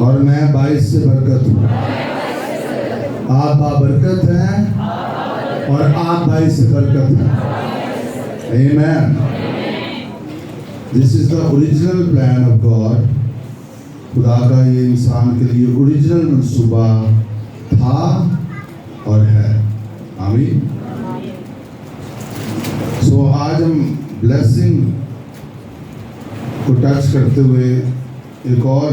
और मैं बाइस से बरकत हूँ। आप बाबरकत हैं और आप बाइस से बरकत हैं। आमीन। This is the original plan of God. खुदा का ये इंसान के लिए ओरिजिनल मंसूबा था और है। आमीन। सो आज हम ब्लेसिंग को टच करते हुए एक और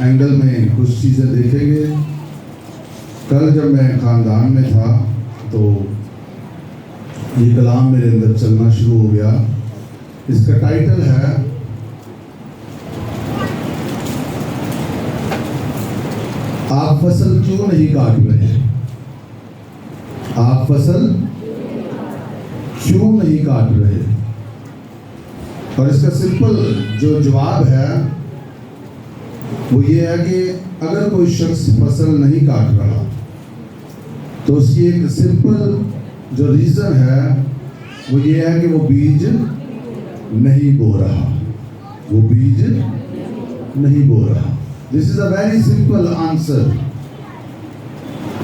एंगल में कुछ चीज़ें देखेंगे। कल जब मैं ख़ानदान में था तो ये कलाम मेरे अंदर चलना शुरू हो गया। इसका टाइटल है आप फसल क्यों नहीं काट रहे। आप फसल क्यों नहीं काट रहे। और इसका सिंपल जो जवाब है वो ये है कि अगर कोई शख्स फसल नहीं काट रहा तो उसकी एक सिंपल जो रीज़न है वो ये है कि वो बीज नहीं बो रहा। वो बीज नहीं बो रहा। This is a very simple answer.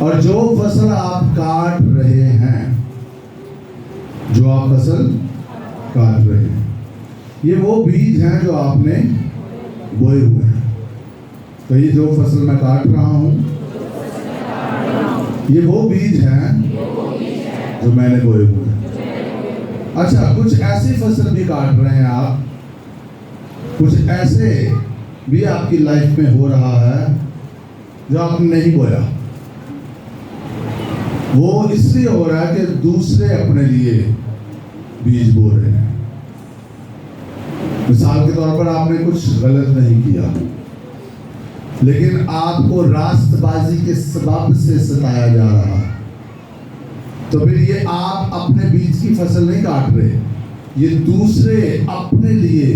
और जो फसल आप काट रहे हैं, जो आप फसल काट रहे हैं, ये वो बीज हैं जो आपने बोए हुए हैं। तो ये जो फसल मैं काट रहा हूँ ये वो बीज हैं जो मैंने बोए हुए हैं। अच्छा, कुछ ऐसी फसल भी काट रहे हैं आप, कुछ ऐसे भी आपकी लाइफ में हो रहा है जो आपने नहीं बोया। वो इसलिए हो रहा है कि दूसरे अपने लिए बीज बो रहे हैं। मिसाल के तौर पर आपने कुछ गलत नहीं किया लेकिन आपको रास्तबाजी के सबब से सताया जा रहा, तो फिर ये आप अपने बीज की फसल नहीं काट रहे, ये दूसरे अपने लिए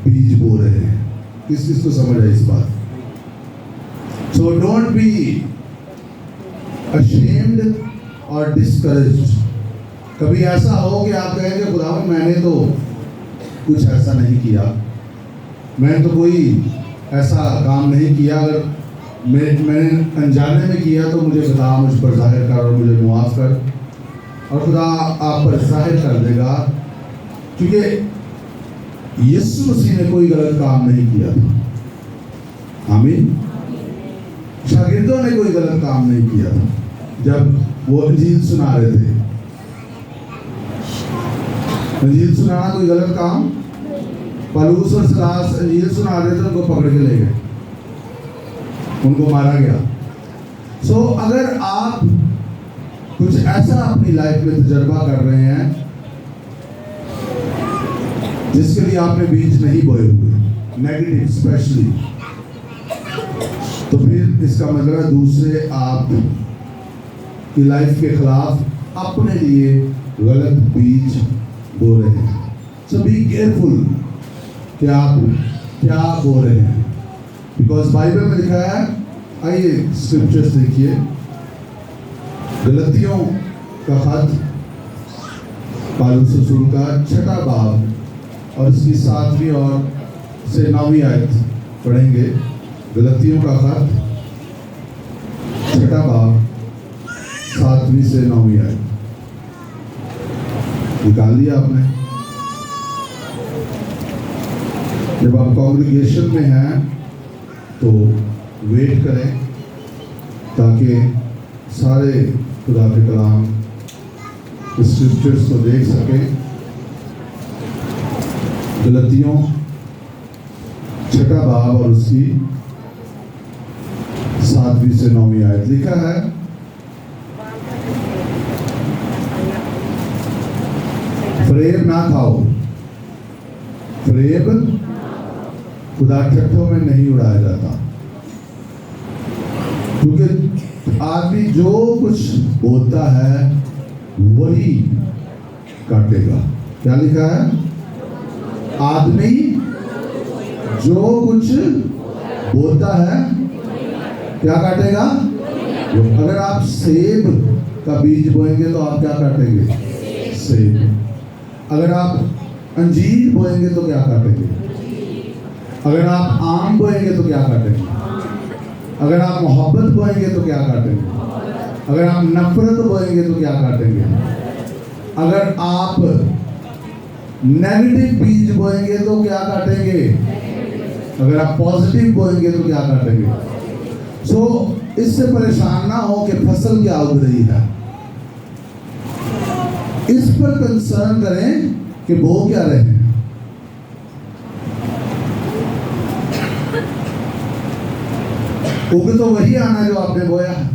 बीज बो रहे हैं। किस किस को समझ है इस बात। सो डोंट बी अशेम्ड और डिस्करेज्ड। कभी ऐसा हो कि आप कहेंगे खुदा मैंने तो कुछ ऐसा नहीं किया, मैंने तो कोई ऐसा काम नहीं किया, अगर मैंने अनजाने में किया तो मुझे बता, मुझ पर जाहिर कर और मुझे मुआफ़ कर। और खुदा आप पर जाहिर कर देगा, क्योंकि यीशु मसीह ने कोई गलत काम नहीं किया था। आमीन। शागिर्दों ने कोई गलत काम नहीं किया था जब वो इंजील सुना रहे थे। इंजील सुनाना कोई गलत काम। पौलुस और सिलास इंजील सुना रहे थे, उनको पकड़ के ले गए, उनको मारा गया। सो अगर आप कुछ ऐसा अपनी लाइफ में तजर्बा कर रहे हैं जिसके लिए आपने बीज नहीं बोए हुए, नेगेटिव स्पेशली, तो फिर इसका मतलब है दूसरे आप की लाइफ के खिलाफ अपने लिए गलत बीज बो रहे हैं। सो बी केयरफुल कि आप क्या बो रहे हैं, बिकॉज बाइबल में लिखा है। आइए स्क्रिप्चर्स देखिए। गलतियों का खत पौलुस रसूल का 6वां बाब और इसकी 7वीं और से 9वीं आयत पढ़ेंगे। गलतियों का खत 6वां बाब 7वीं से 9वीं आयत निकाल लिया आपने। जब आप कांग्रेगेशन में हैं तो वेट करें ताकि सारे खुदा के कलाम स्क्रिप्चर्स को देख सकें। गलतियों 6वां बाब और उसकी 7वीं से 9वीं आयत लिखा है। फरेब ना खाओ। फरेब खुदा ठट्ठों में नहीं उड़ाया जाता, क्योंकि आदमी जो कुछ बोता है वही काटेगा। क्या लिखा है? आदमी जो कुछ बोता है क्या काटेगा। अगर आप सेब का बीज बोएंगे तो आप क्या काटेंगे? सेब। अगर आप अंजीर बोएंगे तो क्या काटेंगे? अगर आप आम बोएंगे तो क्या काटेंगे? अगर आप मोहब्बत बोएंगे तो क्या काटेंगे? अगर आप नफरत बोएंगे तो क्या काटेंगे? अगर आप नेगेटिव बीज बोएंगे तो क्या काटेंगे? अगर आप पॉजिटिव बोएंगे तो क्या काटेंगे? सो इससे परेशान ना हो कि फसल क्या उग रही है, इस पर कंसर्न करें कि बो क्या रहे हैं। उग तो वही आना जो आपने बोया है,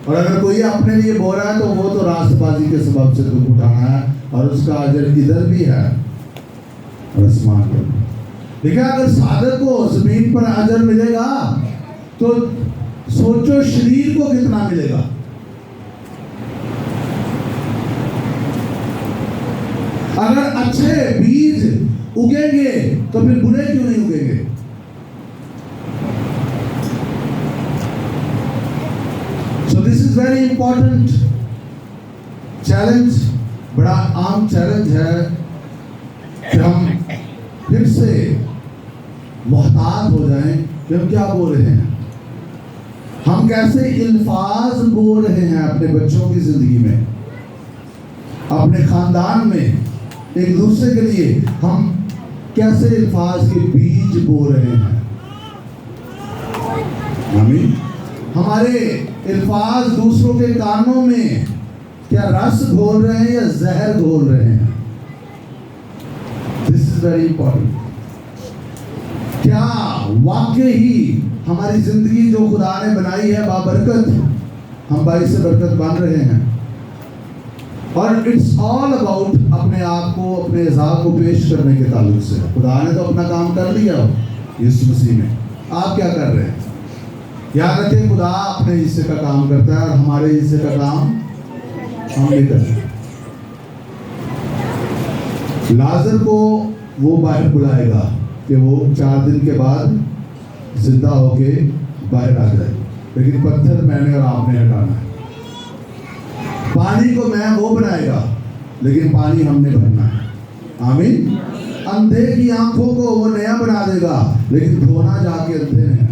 और अगर कोई अपने लिए बो रहा है तो वो तो रास्तबाजी के सबब से दुख उठाना है, और उसका अजर इधर भी है और आसमान पर। देखिए, अगर साधक को जमीन पर अजर मिलेगा तो सोचो शरीर को कितना मिलेगा। अगर अच्छे बीज उगेंगे तो फिर बुरे क्यों नहीं उगेंगे? So this is very important challenge, बड़ा आम चैलेंज है कि हम फिर से मोहतात हो जाएं कि हम क्या बोल रहे हैं, हम कैसे अल्फाज बोल रहे हैं अपने बच्चों की जिंदगी में, अपने खानदान में, एक दूसरे के लिए हम कैसे अल्फाज के बीज बो रहे हैं। आमीन। हमारे अल्फाज दूसरों के कानों में क्या रस घोल रहे हैं या जहर घोल रहे हैं? This is very important. क्या वाकई ही हमारी जिंदगी जो खुदा ने बनाई है बाबरकत, हम बाइस से बरकत बन रहे हैं? और इट्स ऑल अबाउट अपने आप को, अपने अज़ा को पेश करने के ताल्लुक से। खुदा ने तो अपना काम कर लिया हो यीशु मसीह में, आप क्या कर रहे हैं? याद रखें, खुदा अपने हिस्से का काम करता है और हमारे हिस्से का काम हम नहीं करते। लाजर को वो बाहर बुलाएगा कि वो 4 दिन के बाद जिंदा होके बाहर आ जाए, लेकिन पत्थर मैंने और आपने हटाना है। पानी को मैं वो बनाएगा, लेकिन पानी हमने भरना है। आमीन। अंधे की आंखों को वो नया बना देगा, लेकिन धोना जाके अंधे ने है।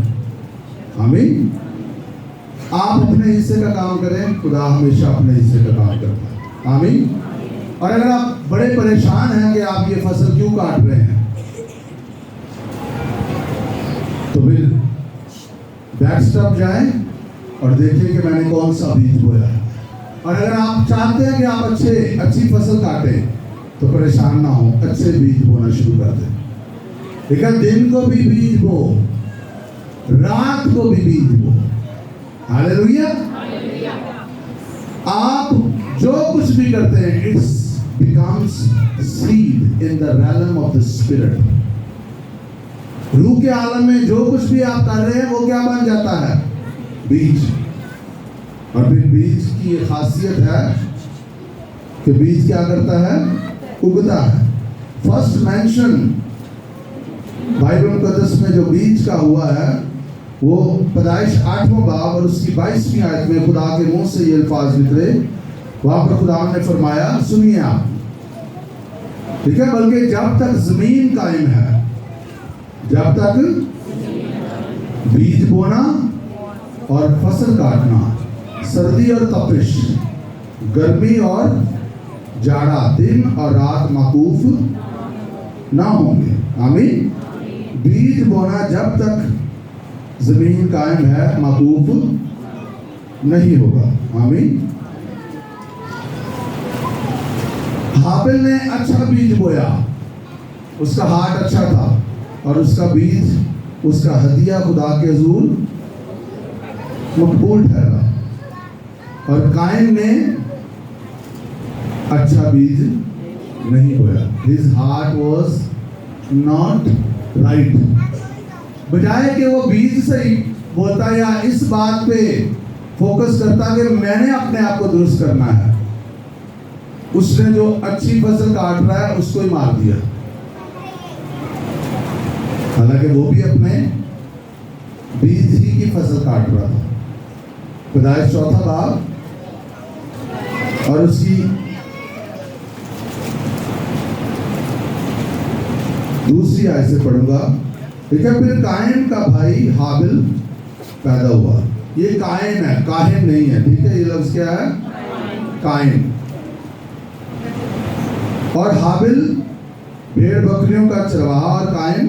आमीन। आप अपने हिस्से का काम करें, खुदा हमेशा अपने हिस्से का काम करता है। आमीन। और अगर आप बड़े परेशान हैं कि आप ये फसल क्यों काट रहे हैं, तो फिर बैक स्टेप जाएं और देखें कि मैंने कौन सा बीज बोया है। और अगर आप चाहते हैं कि आप अच्छी फसल काटें, तो परेशान ना हो, अच्छे बीज बोना शुरू कर दें। लेकिन दिन को भी बीज बो, रात को भी बीज बो। हालेलुया। आप जो कुछ भी करते हैं, it's becomes seed in the realm of the spirit। रूह के आलम में जो कुछ भी आप कर रहे हैं वो क्या बन जाता है? बीज। और फिर बीज की ये खासियत है कि बीज क्या करता है? उगता है। फर्स्ट मेंशन बाइबल मुकद्दस में जो बीज का हुआ है वो पैदाइश 8वां बाब और उसकी 22वीं आयत में खुदा के मुंह से ये अल्फाज निकले। वहां पर खुदा ने फरमाया, सुनिए आप, ठीक है, बल्कि जब तक जमीन कायम है, जब तक बीज बोना और फसल काटना, सर्दी और तपिश, गर्मी और जाड़ा, दिन और रात माकूफ ना होंगे। आमीन। बीज बोना जब तक जमीन कायम है, माकूफ नहीं होगा। आमीन। हाबिल ने अच्छा बीज बोया, उसका हार्ट अच्छा था और उसका बीज, उसका हदिया खुदा के हुजूर मकबूल ठहरा। और कायन ने अच्छा बीज नहीं बोया। His heart was not right। बजाय कि वो बीज से ही बोलता या इस बात पे फोकस करता कि मैंने अपने आप को दुरुस्त करना है, उसने जो अच्छी फसल काट रहा है उसको ही मार दिया। हालांकि वो भी अपने बीज ही की फसल काट रहा था। पैदाइश 4वां बाब और उसकी दूसरी आयत से पढ़ूंगा। ठीक है। फिर कायन का भाई हाबिल पैदा हुआ। ये कायन है, काहिन नहीं है, ठीक है। ये लफ्ज क्या है? कायन। और हाबिल भेड़ बकरियों का चरवाहा और कायन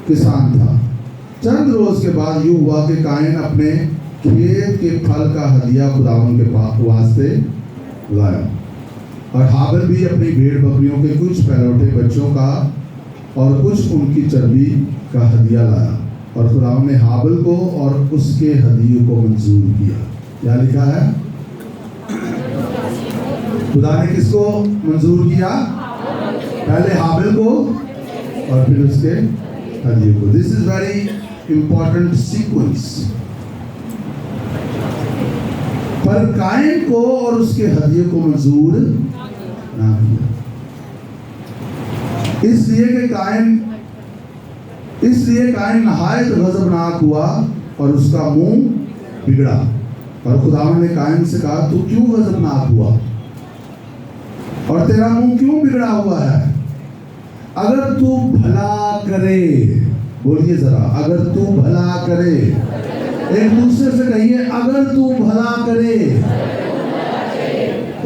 किसान था। चंद रोज के बाद यूं हुआ कि कायन अपने खेत के फल का हदिया खुदावन के वास्ते लाया, और हाबिल भी अपनी भेड़ बकरियों के कुछ पहलौठे बच्चों का और कुछ उनकी चर्बी का हदिया लाया। और खुदावन ने हाबिल को और उसके हदिये को मंजूर किया। क्या लिखा है? खुदा ने किसको मंजूर किया? पहले हाबिल को और फिर उसके हदिये को। This is very important sequence. पर कायन को और उसके हदिये को मंजूर ना किया, इसलिए कायन नहायत गजबनाक हुआ और उसका मुंह बिगड़ा। और खुदावन ने कायन से कहा, तू क्यों गजबनाक हुआ और तेरा मुंह क्यों बिगड़ा हुआ है? अगर तू भला करे, बोलिए जरा, अगर तू भला करे, एक दूसरे से कहिए, अगर तू भला करे।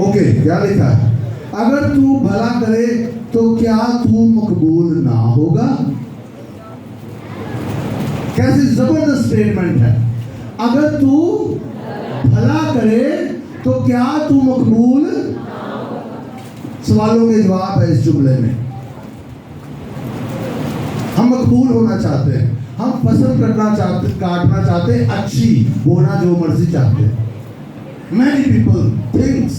ओके, क्या लिखा है? अगर तू भला करे तो क्या तू मकबूल ना होगा? कैसी जबरदस्त स्टेटमेंट है। अगर तू भला करे तो क्या तू मकबूल? सवालों के जवाब है इस जुमले में। हम मकबूल होना चाहते हैं, हम फसल काटना चाहते हैं, अच्छी बोना जो मर्जी चाहते हैं। Many people thinks,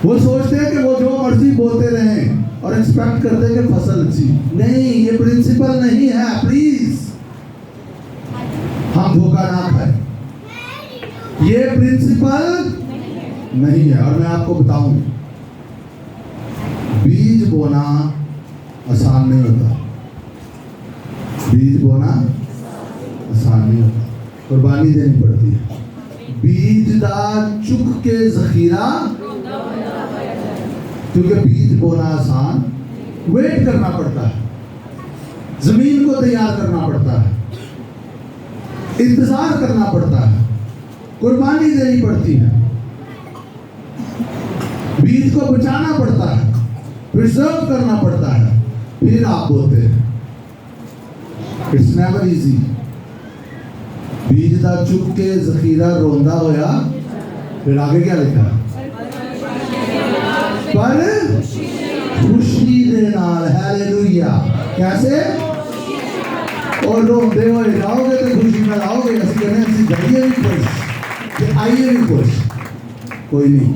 वो सोचते हैं कि वो जो मर्जी बोते रहें और एक्सपेक्ट करते हैं कि फसल अच्छी। नहीं, ये प्रिंसिपल नहीं है। प्लीज हम धोखा ना खाएं, ये प्रिंसिपल नहीं है। और मैं आपको बताऊं, बीज बोना आसान नहीं होता। बीज बोना आसान नहीं होता, कुर्बानी देनी पड़ती है। बीज दा चुक के जखीरा, क्योंकि बीज बोना आसान, वेट करना पड़ता है, जमीन को तैयार करना पड़ता है, इंतजार करना पड़ता है, कुर्बानी देनी पड़ती है, बीज को बचाना पड़ता है, प्रिजर्व करना पड़ता है, फिर आप बोते हैं। It's never easy. बीज दा चुक के जखीरा रोंदा होया, फिर आगे क्या लिखा? पर खुशी दे नाल। हालेलुया। कैसे? और रोंदे होए जाओगे तो खुशी में आओगे। ऐसे कहने ऐसी जाइए भी खुश, आइए भी खुश, कोई नहीं।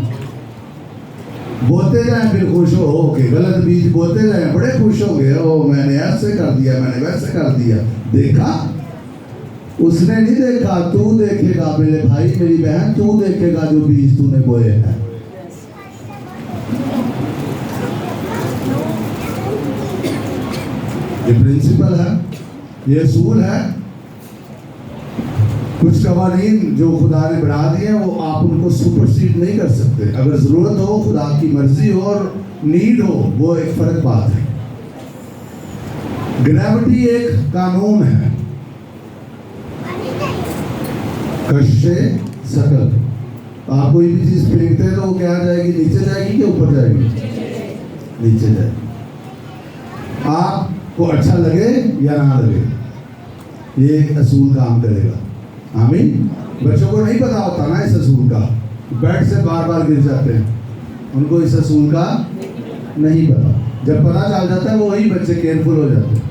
बोते जाए फिर खुश हो के, गलत बीज बोते जाए, बड़े खुश हो गए, ओ मैंने ऐसे कर दिया, मैंने वैसे कर दिया। देखा? उसने नहीं देखा, तू देखेगा मेरे भाई मेरी बहन, तू देखेगा जो बीज तूने बोए हैं। ये प्रिंसिपल है, ये असूल है। कुछ कवानीन जो खुदा ने बढ़ा दिए वो आप उनको सुपरसीड नहीं कर सकते। अगर जरूरत हो, खुदा की मर्जी हो और नीड हो, वो एक फर्क बात है। ग्रेविटी एक कानून है, कश्य सकल। आप कोई भी चीज फेंकते हैं तो वो क्या जाएगी? नीचे जाएगी कि ऊपर जाएगी? नीचे जाएगी। आपको अच्छा लगे या ना लगे, ये असूल काम करेगा। आमीन। बच्चों को नहीं पता होता ना इस असूल का, बेड से बार बार गिर जाते हैं, उनको इस असूल का नहीं पता। जब पता चल जाता है वो वही बच्चे केयरफुल हो जाते हैं।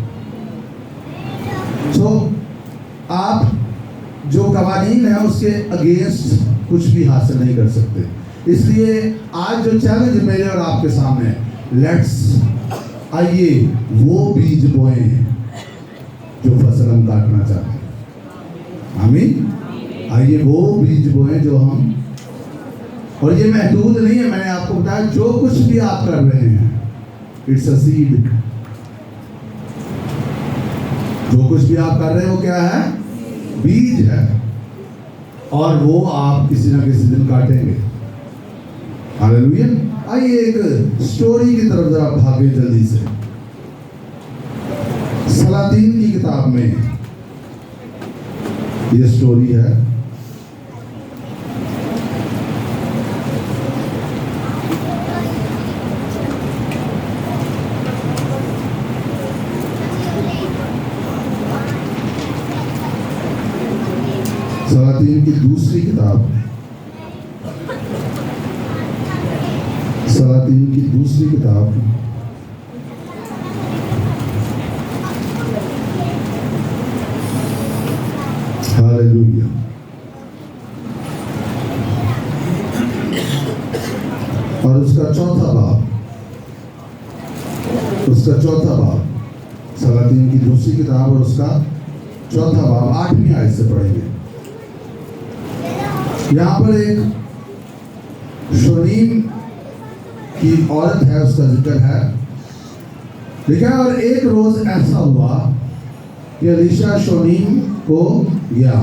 तो आप जो कवानीन है उसके अगेंस्ट कुछ भी हासिल नहीं कर सकते। इसलिए आज जो चैलेंज मेरे और आपके सामने है, लेट्स आइए वो बीज बोएं जो फसल हम काटना चाहते हैं। आमीन। आइए वो बीज बोएं जो हम, और ये महदूद नहीं है, मैंने आपको बताया जो कुछ भी आप कर रहे हैं, इट्स अ सीड। जो कुछ भी आप कर रहे हैं वो क्या है? बीज है, और वो आप किसी ना किसी दिन काटेंगे। हालेलुया। आइए एक स्टोरी की तरफ जरा भागे जल्दी से। सलातीन की किताब में ये स्टोरी है। सलातीन की दूसरी किताब, सलातीन की दूसरी किताब हालेलुया। और उसका चौथा बाब, सलातीन की दूसरी किताब और उसका चौथा बाब 8वीं आयत से पढ़ेंगे। यहाँ पर एक शोनीम की औरत है, उसका जिक्र है। लिखा है, और एक रोज ऐसा हुआ कि एलीशा शोनीम को गया।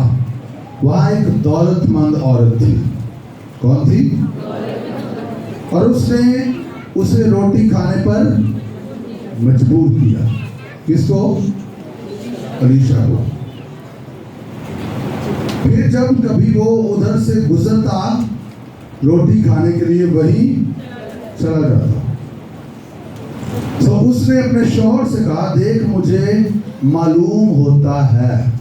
वहाँ एक दौलतमंद औरत थी। कौन थी? और उसने उसे रोटी खाने पर मजबूर किया। किसको? एलीशा को। फिर जब कभी वो उधर से गुजरता रोटी खाने के लिए वहीं चला जाता। तो उसने अपने शौहर से कहा, देख मुझे मालूम होता है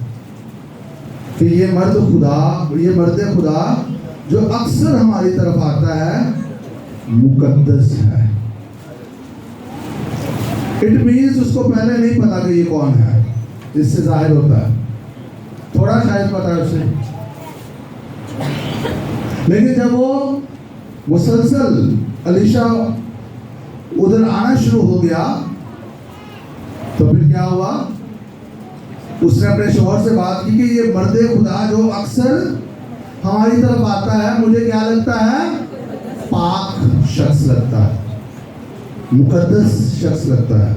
कि ये मर्द खुदा जो अक्सर हमारी तरफ आता है मुकद्दस है। इट मीन्स उसको पहले नहीं पता कि ये कौन है, इससे जाहिर होता है। थोड़ा शायद पता है उसे, लेकिन जब वो मुसलसल एलीशा उधर आना शुरू हो गया तो फिर क्या हुआ? उसने अपने शौहर से बात की कि ये मर्द खुदा जो अक्सर हमारी तरफ आता है, मुझे क्या लगता है? पाक शख्स लगता है, मुकद्दस शख्स लगता है।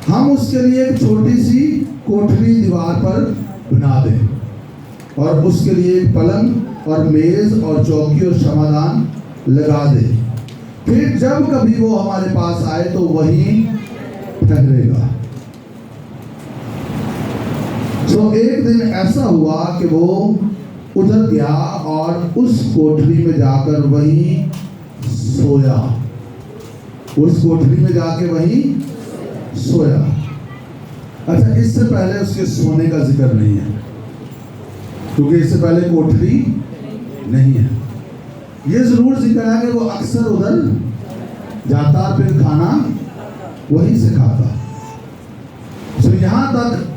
हम उसके लिए एक छोटी सी कोठरी दीवार पर बना दें और उसके लिए एक पलंग और मेज और चौकी और क्षमादान लगा दें। फिर जब कभी वो हमारे पास आए तो वहीं ठहरेगा। तो एक दिन ऐसा हुआ कि वो उधर गया और उस कोठरी में जाकर वहीं सोया। उस कोठरी में जाके वहीं सोया। अच्छा, इससे पहले उसके सोने का जिक्र नहीं है, क्योंकि इससे पहले कोठरी नहीं है। ये जरूर जिक्र है कि वो अक्सर उधर जाता, फिर खाना वहीं से खाता। तो यहाँ तक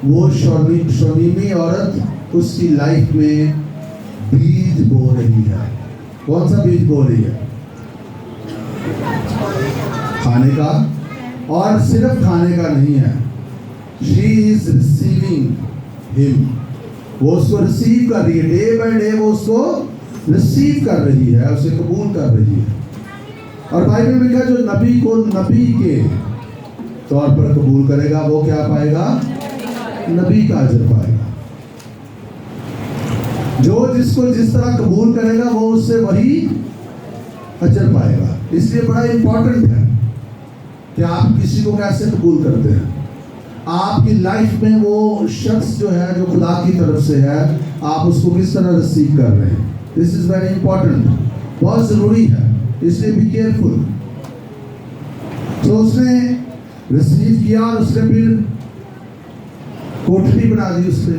वो शोनीमी औरत उसकी लाइफ में बीज बो रही है। कौन सा बीज बो रही है? खाने का। और सिर्फ खाने का नहीं है, शी इज रिसीविंग हिम। वो उसको रिसीव कर रही है, डे बाय डे वो उसको रिसीव कर रही है, उसे कबूल कर रही है। और बाइबल में लिखा, जो नबी को नबी के तौर पर कबूल करेगा वो क्या पाएगा? नबी का अजर पाएगा। जो जिसको जिस तरह कबूल करेगा वो उससे वही अजर पाएगा। इसलिए बड़ा इंपॉर्टेंट है कि आप किसी को कैसे कबूल करते हैं। आपकी लाइफ में वो शख्स जो है, जो खुदा की तरफ से है, आप उसको किस तरह रिसीव कर रहे हैं। दिस इज वेरी इंपॉर्टेंट, बहुत जरूरी है, इसलिए बी केयरफुल। तो उसने रिसीव किया और उसने फिर कोठरी बना दी उसने,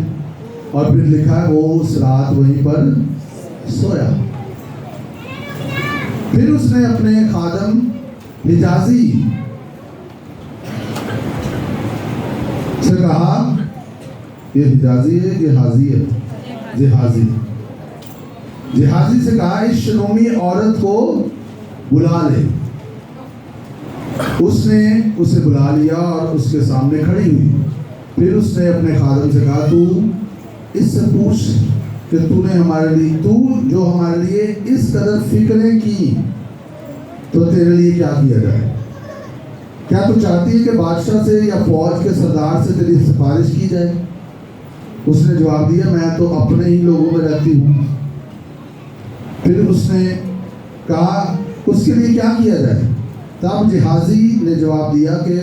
और फिर लिखा है वो उस रात वहीं पर सोया। फिर उसने अपने खादम हिजाजी से कहा, ये हिजाजी है, जिहाजी है, जिहाजी से कहा, इस शोनीमी औरत को बुला ले। उसने उसे बुला लिया और उसके सामने खड़ी हुई। फिर उसने अपने खादम से कहा, तू इससे पूछ कि तू जो हमारे लिए इस कदर फिक्रें की, तो तेरे लिए क्या किया जाए? क्या तू चाहती है कि बादशाह से या फौज के सरदार से तेरी सिफारिश की जाए? उसने जवाब दिया, मैं तो अपने ही लोगों में रहती हूँ। फिर उसने कहा, उसके लिए क्या किया जाए? तब जिहाजी ने जवाब दिया कि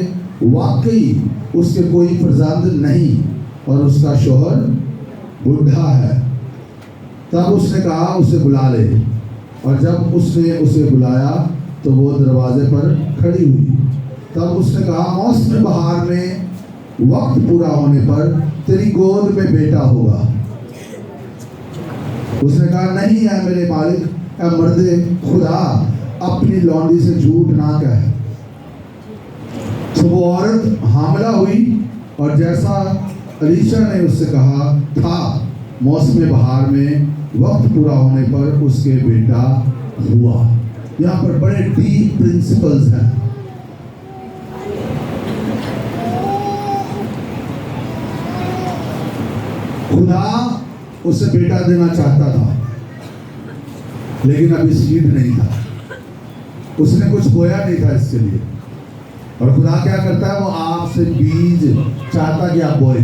वाकई उसके कोई फर्जंद नहीं और उसका शौहर बुढ़ा है। तब उसने कहा उसे बुला ले, और जब उसने उसे बुलाया तो वो दरवाजे पर खड़ी हुई। तब उसने कहा, मौसम बहार में वक्त पूरा होने पर तेरी गोद में बेटा होगा। उसने कहा, नहीं है मेरे मालिक, ऐ मर्दे खुदा, अपनी लौंडी से झूठ ना कह। तो वो औरत हामला हुई, और जैसा अलीशा ने उससे कहा था, मौसम बहार में वक्त पूरा होने पर उसके बेटा हुआ। यहाँ पर बड़े डीप प्रिंसिपल्स हैं। खुदा उसे बेटा देना चाहता था, लेकिन अभी सीड नहीं था, उसने कुछ बोया नहीं था इसके लिए। और खुदा क्या करता है, वो आपसे बीज चाहता कि आप बोए।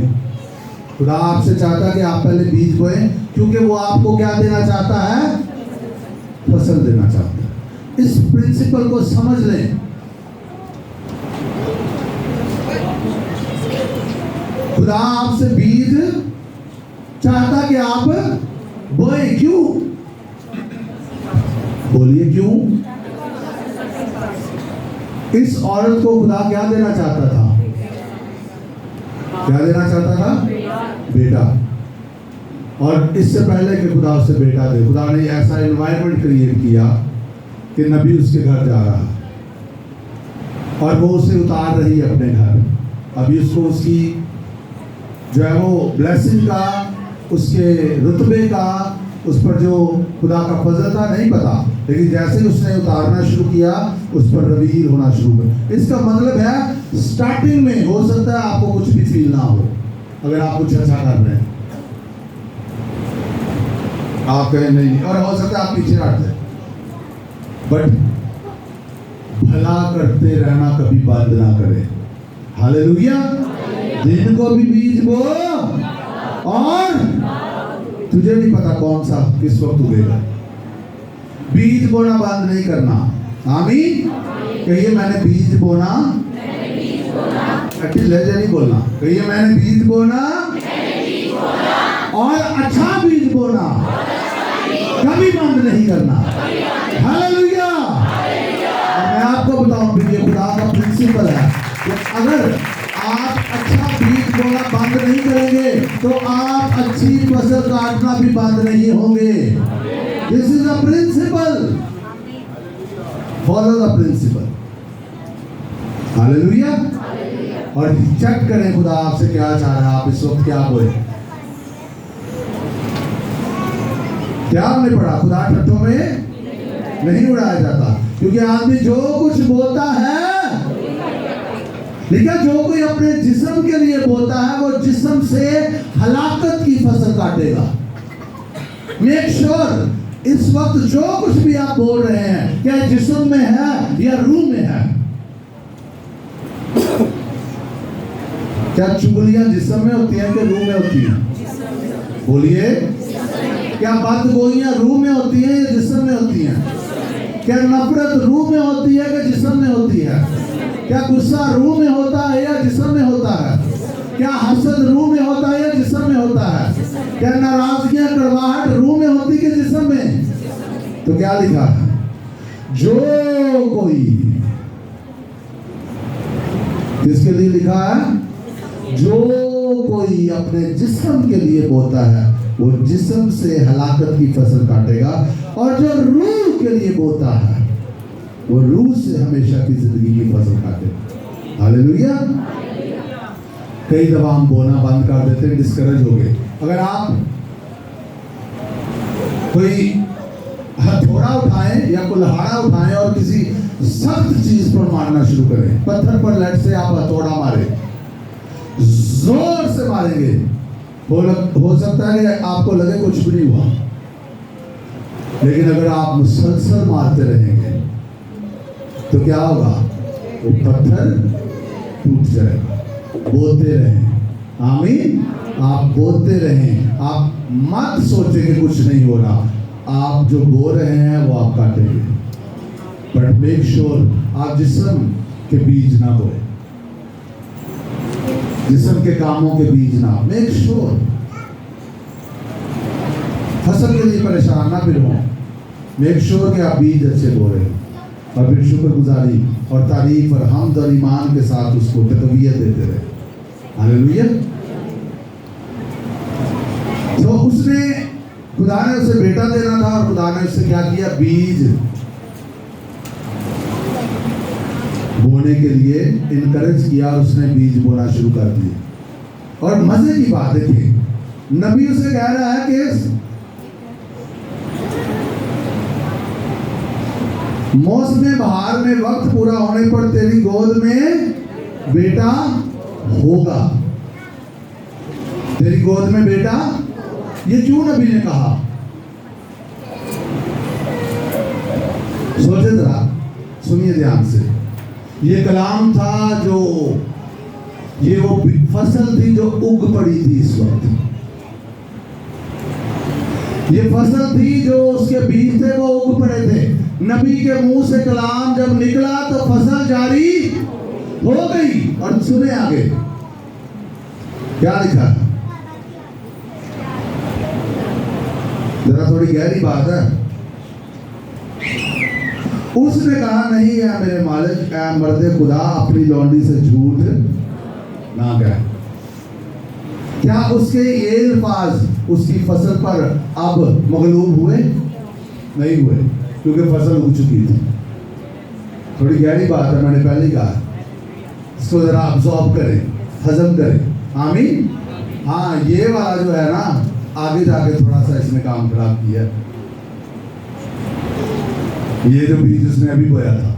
खुदा आपसे चाहता कि आप पहले बीज बोए, क्योंकि वो आपको क्या देना चाहता है, फसल देना चाहता है। इस प्रिंसिपल को समझ लें। खुदा आपसे बीज चाहता कि आप बोए। क्यों? बोलिए क्यों? इस औरत को खुदा क्या देना चाहता था? क्या देना चाहता था? बेटा। और इससे पहले कि खुदा उससे बेटा दे, खुदा ने ऐसा एनवायरनमेंट क्रिएट किया कि नबी उसके घर जा रहा, और वो उसे उतार रही है अपने घर। अभी उसको उसकी जो है वो ब्लेसिंग का, उसके रुतबे का, उस पर जो खुदा का फजल था नहीं पता, लेकिन जैसे ही उसने उतारना शुरू किया, उस पर रवीर होना शुरू हुआ। इसका मतलब है स्टार्टिंग में हो सकता है आपको कुछ भी फील ना हो, अगर आप कुछ अच्छा कर रहे हैं, आप कहें नहीं, और हो सकता है आप पीछे हट जाए, बट भला करते रहना कभी बंद ना करे। हालेलुया। दिन को भी बीज बो, और तुझे नहीं पता कौन सा किस वक्त उगेगा। बीज बोना बंद नहीं करना। आमीन। कहिए, मैंने बीज बोना, अच्छी लहजे नहीं बोलना, कहिए मैंने बीज बोना, और अच्छा बीज बोना, कभी बंद नहीं करना। हालेलुया। और मैं आपको बताऊं, ये खुदा का प्रिंसिपल है कि अगर आप अच्छा बीज बोना बंद नहीं करेंगे तो आप अच्छी फसल काटना भी बंद नहीं होंगे। This is a principle. Follow the principle. Hallelujah. और चेक करें खुदा आपसे क्या चाह रहा है, आप इस वक्त क्या बोए। क्या हमने पढ़ा? खुदा टट्टों में नहीं उड़ाया जाता, क्योंकि आदमी जो कुछ बोलता है, लेकिन जो कोई अपने जिस्म के लिए बोलता है, वो जिस्म से हलाकत की फसल काटेगा। मेक श्योर इस वक्त जो कुछ भी आप बोल रहे हैं, क्या जिस्म में है या रूह में है? क्या चुगलियां जिस्म में होती हैं कि रूह में होती हैं? बोलिए। क्या बदगोइयां रूह में होती हैं या जिस्म में होती हैं? क्या नफरत रूह में होती है कि जिस्म में होती है? क्या गुस्सा रूह में होता है या जिस्म में होता है? क्या हसद रूह में होता है या जिस्म में होता है? क्या नाराजगियां, कड़वाहट रूह में होती है कि जिस्म में? तो क्या लिखा है? जो कोई, किसके लिए लिखा है? जो कोई अपने जिस्म के लिए बोता है, वो जिस्म से हलाकत की फसल काटेगा, और जो रूह के लिए बोता है, वो रूह से हमेशा की जिंदगी की फसल काटेगा। हालेलुया। कई दफा हम बोलना बंद कर देते हैं, डिस्करेज हो गए। अगर आप कोई हथौड़ा उठाएं या कुल्हाड़ा उठाएं और किसी सख्त चीज पर मारना शुरू करें, पत्थर पर लेट से आप हथौड़ा मारे, जोर से मारेंगे, हो सकता है कि आपको लगे कुछ भी नहीं हुआ, लेकिन अगर आप मुसलसल मारते रहेंगे तो क्या होगा? वो पत्थर टूट जाएगा। बोलते रहें। आमीन। आप बोलते रहें, आप मत सोचें कि कुछ नहीं हो रहा, आप जो बोल रहे हैं वो आप काटेंगे। बट मेक श्योर आप जिस्म के बीज ना बोए, जिस्म के कामों के बीज ना। मेक श्योर फसल के लिए परेशान ना फिर हो। मेक श्योर कि आप बीज अच्छे बो रहे हो और फिर शुक्रगुजारी और तारीफ और हमद और ईमान के साथ उसको तकवीयत देते रहे। हालेलुया। तो उसने, खुदा ने उसे बेटा देना था और खुदा ने उससे क्या किया, बीज बोने के लिए इनकरेज किया और उसने बीज बोना शुरू कर दिया। और मजे की बात देखिए, नबी उसे कह रहा है कि मौसम बहार में वक्त पूरा होने पर तेरी गोद में बेटा होगा, तेरी गोद में बेटा। ये क्यों नबी ने कहा, सोचे जरा, सुनिए ध्यान से। ये कलाम था जो, ये वो फसल थी जो उग पड़ी थी इस वक्त। ये फसल थी जो उसके बीज थे वो उग पड़े थे। नबी के मुंह से कलाम जब निकला तो फसल जारी हो गई। और सुने आगे क्या लिखा, जरा थोड़ी गहरी बात है। उसने कहा, नहीं है मेरे मालिक, ऐ मर्दे खुदा, अपनी लौंडी से झूठ ना कह। क्या उसके ये अल्फाज उसकी फसल पर अब मगलूब हुए? नहीं हुए, क्योंकि फसल उग चुकी थी। थोड़ी गहरी बात है, मैंने पहले ही कहा, इसको जरा अब्सॉर्ब करें, हजम करें। आमीन। हाँ, ये वाला जो है ना, आगे जाके थोड़ा सा इसने काम खराब किया। ये जो बीज उसने अभी बोया था,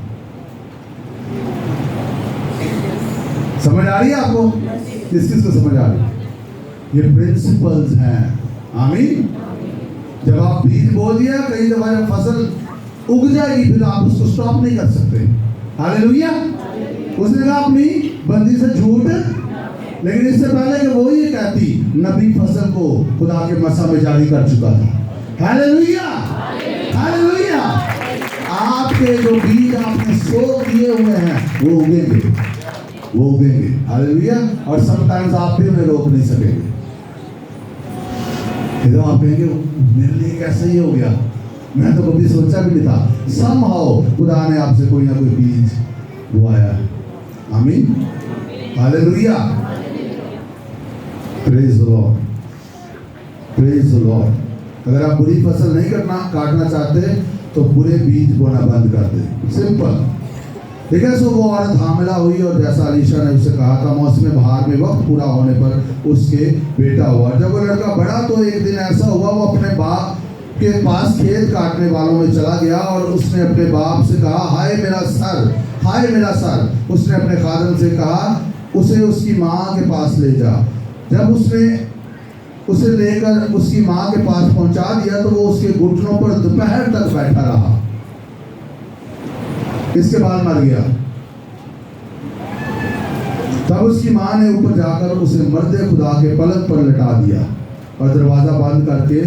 समझ आ रही है आपको? किस किस को समझ आ रही है? ये प्रिंसिपल्स हैं। आमीन। जब आप बीज बो दिया, कई दफा जब फसल उग जाएगी फिर आप उसको स्टॉप नहीं कर सकते। हालेलुया। उसने कहा अपनी बंदी से झूठ, लेकिन इससे पहले कि वो ये कहती, नबी फसल को खुदा के मसा में जारी कर चुका था। हालेलुया। हालेलुया। आपके जो बीज आपने सो किए हुए हैं वो उगेंगे, वो उगेंगे। हालेलुया। और समटाइम्स आप भी उन्हें रोक नहीं सकेंगे। तो आप कहेंगे, मेरे लिए कैसे ये हो गया, मैं तो कभी सोचा भी नहीं था। समहाउ खुदा ने आपसे कोई ना कोई बीज बोया है। आमीन। Hallelujah. Praise the Lord, praise the Lord. अगर आप बुरी फसल नहीं काटना चाहते तो बुरे बीज बोना बंद कर दे। सिंपल। ठीक है। सो वो औरत हामिला हुई और जैसा अलीशा ने उसे कहा था, मौसम बहार में वक्त पूरा होने पर उसके बेटा हुआ। जब वो लड़का बड़ा तो एक दिन ऐसा हुआ, वो अपने बाप के पास खेत काटने वालों में चला गया और उसने अपने बाप से कहा, हाय मेरा सर, हाय मेरा सर। उसने अपने खादम से कहा, उसे उसकी माँ के पास ले जा। जब उसने उसे लेकर उसकी माँ के पास पहुंचा दिया तो वो उसके घुटनों पर दोपहर तक बैठा रहा। इसके बाद मर गया। तब उसकी माँ ने ऊपर जाकर उसे मर्दे खुदा के पलंग पर लटा दिया और दरवाजा बंद करके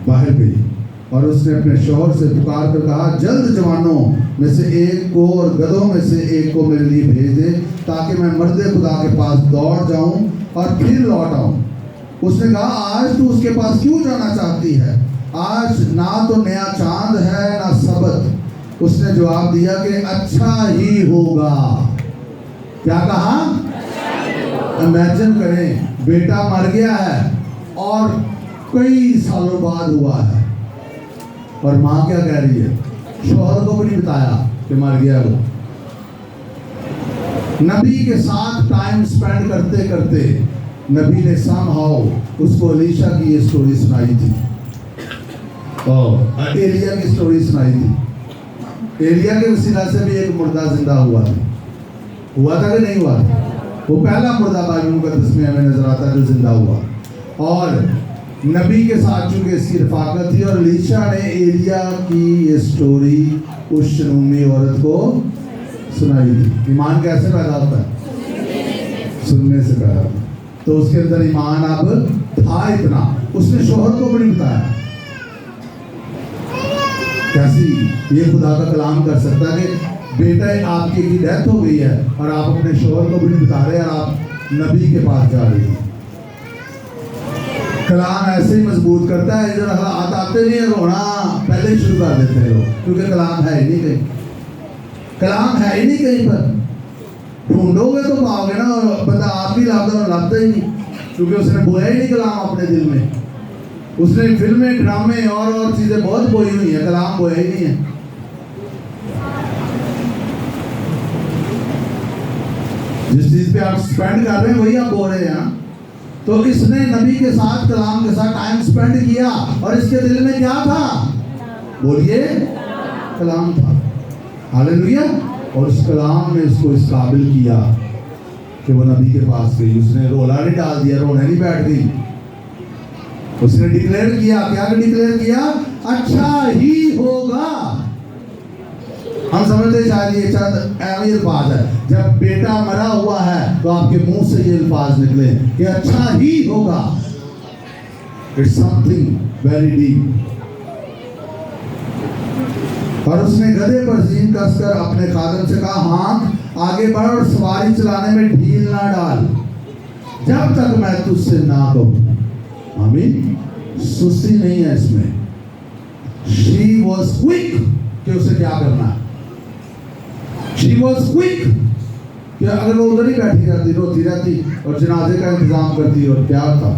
बाहर गई। और उसने अपने शौहर से पुकार कर कहा, जल्द जवानों में से एक को और गधों में से एक को मेरे लिए भेज दे, ताकि मैं मर्दे खुदा के पास दौड़ जाऊं और फिर लौट आऊं। उसने कहा, आज तू उसके पास क्यों जाना चाहती है? आज ना तो नया चांद है ना सबत। उसने जवाब दिया कि अच्छा ही होगा। क्या कहा? इमेजिन करें, बेटा मर गया है और कई सालों बाद हुआ है, और माँ क्या कह रही है? शौहर को भी नहीं बताया कि मर गया वो। नबी के साथ टाइम स्पेंड करते करते नबी ने समहाउ उसको अलीशा की ये स्टोरी सुनाई थी और एलिया की स्टोरी सुनाई थी। एलिया के वसीला से भी एक मुर्दा जिंदा हुआ था कि नहीं हुआ था? वो पहला मुर्दा बाइबल मुकद्दस में हमें नजर आता है जो जिंदा हुआ। और नबी के साथ चूंकि इसकी रफाकत थी, और अलीशा ने एलिया की ये स्टोरी उस शनूमी औरत को सुनाई थी। ईमान कैसे पैदा होता है? सुनने से पैदा होता है। तो उसके अंदर ईमान अब था इतना, उसने शोहर को भी नहीं बताया। कैसी ये खुदा का कलाम कर सकता है कि बेटा आपकी की डेथ हो गई है और आप अपने शोहर को भी नहीं बता रहे और आप नबी के पास जा रही हैं। कलाम ऐसे ही मजबूत करता है। इधर हालात आते नहीं है, रोना पहले ही शुरू कर देते हैं लोग, क्योंकि कलाम है ही नहीं कहीं, कलाम है ही नहीं कहीं पर। ढूंढोगे तो पाओगे ना, और बंदा आप ही लाता और लाता ही नहीं, क्योंकि उसने बोया ही नहीं कलाम अपने दिल में। उसने फिल्में, ड्रामे और चीजें बहुत बोई हुई है, कलाम बोया ही नहीं है। जिस चीज पे आप स्पेंड कर रहे हैं वही आप बोल रहे हैं। तो इसने नबी के साथ, कलाम के साथ टाइम स्पेंड किया, और इसके दिल में क्या था? बोलिए, कलाम था। हालेलुया। और उस कलाम ने उसको इस काबिल किया कि वो नबी के पास गई। उसने रोला नहीं डाल दिया, रोने नहीं बैठ गई। उसने डिक्लेयर किया, क्या डिक्लेयर किया? अच्छा ही होगा। हम समझते शायद ये चंद अल्फाज है, जब बेटा मरा हुआ है तो आपके मुंह से ये अल्फाज निकले कि अच्छा ही होगा। It's something very deep. और उसने गधे पर जीन कसकर अपने खादम से कहा, हाथ आगे बढ़ और सवारी चलाने में ढील ना डाल, जब तक मैं तुझसे ना कहूं। आमीन। सुस्ती नहीं है इसमें। She was quick कि उसे क्या करना है। She was quick कि अगर वो उधर ही बैठी रहती, रोती रहती और जनाजे का इंतजाम करती, और क्या था?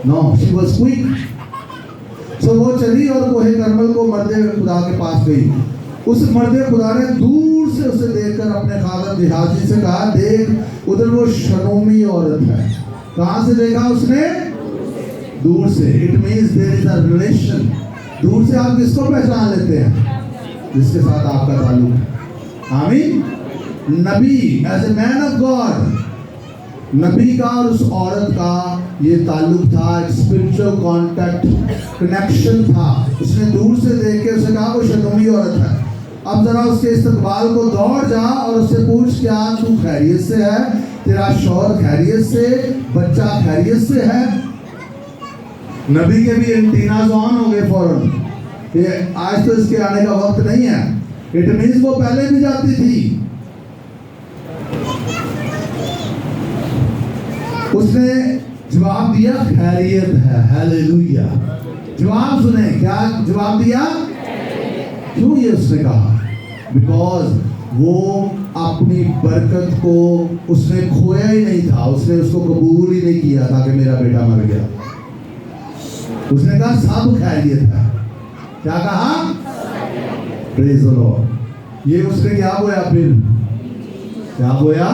No, she was quick। तो वो चली और कोहे करमल को मर्दे खुदा के पास गई। उस मर्दे खुदा ने दूर से उसे देखकर अपने खादम जिहाजी से कहा, देख उधर वो शनोमी औरत है। कहां से देखा उसने? दूर से। It means there is a relation. दूर से आप किसको पहचान लेते हैं? जिसके साथ आपका ताल्लुक है। आमीन। नबी as a man of God, नबी का और उस औरत का ये ताल्लुक था, एक स्पिरिचुअल कांटेक्ट, कनेक्शन था। उसने दूर से देख के उसे कहा वो शनोमी औरत है। अब जरा उसके इस्तकबाल को दौड़ जा और उससे पूछ, क्या तू खैरियत से है? तेरा शौहर खैरियत से, बच्चा खैरियत से है? नबी के भी एंटीनाज ऑन हो गए फौरन। ये आज तो इसके आने का वक्त नहीं है। इट मीन्स वो पहले भी जाती थी। उसने जवाब दिया, खैरियत है। हालेलुया। जवाब सुने, क्या जवाब दिया? क्यों ये उसने कहा? बिकॉज वो अपनी बरकत को उसने खोया ही नहीं था, उसने उसको कबूल ही नहीं किया था कि मेरा बेटा मर गया। उसने कहा सब खैरियत है। क्या कहा? Praise the Lord. ये उसने क्या बोया? फिर क्या बोया?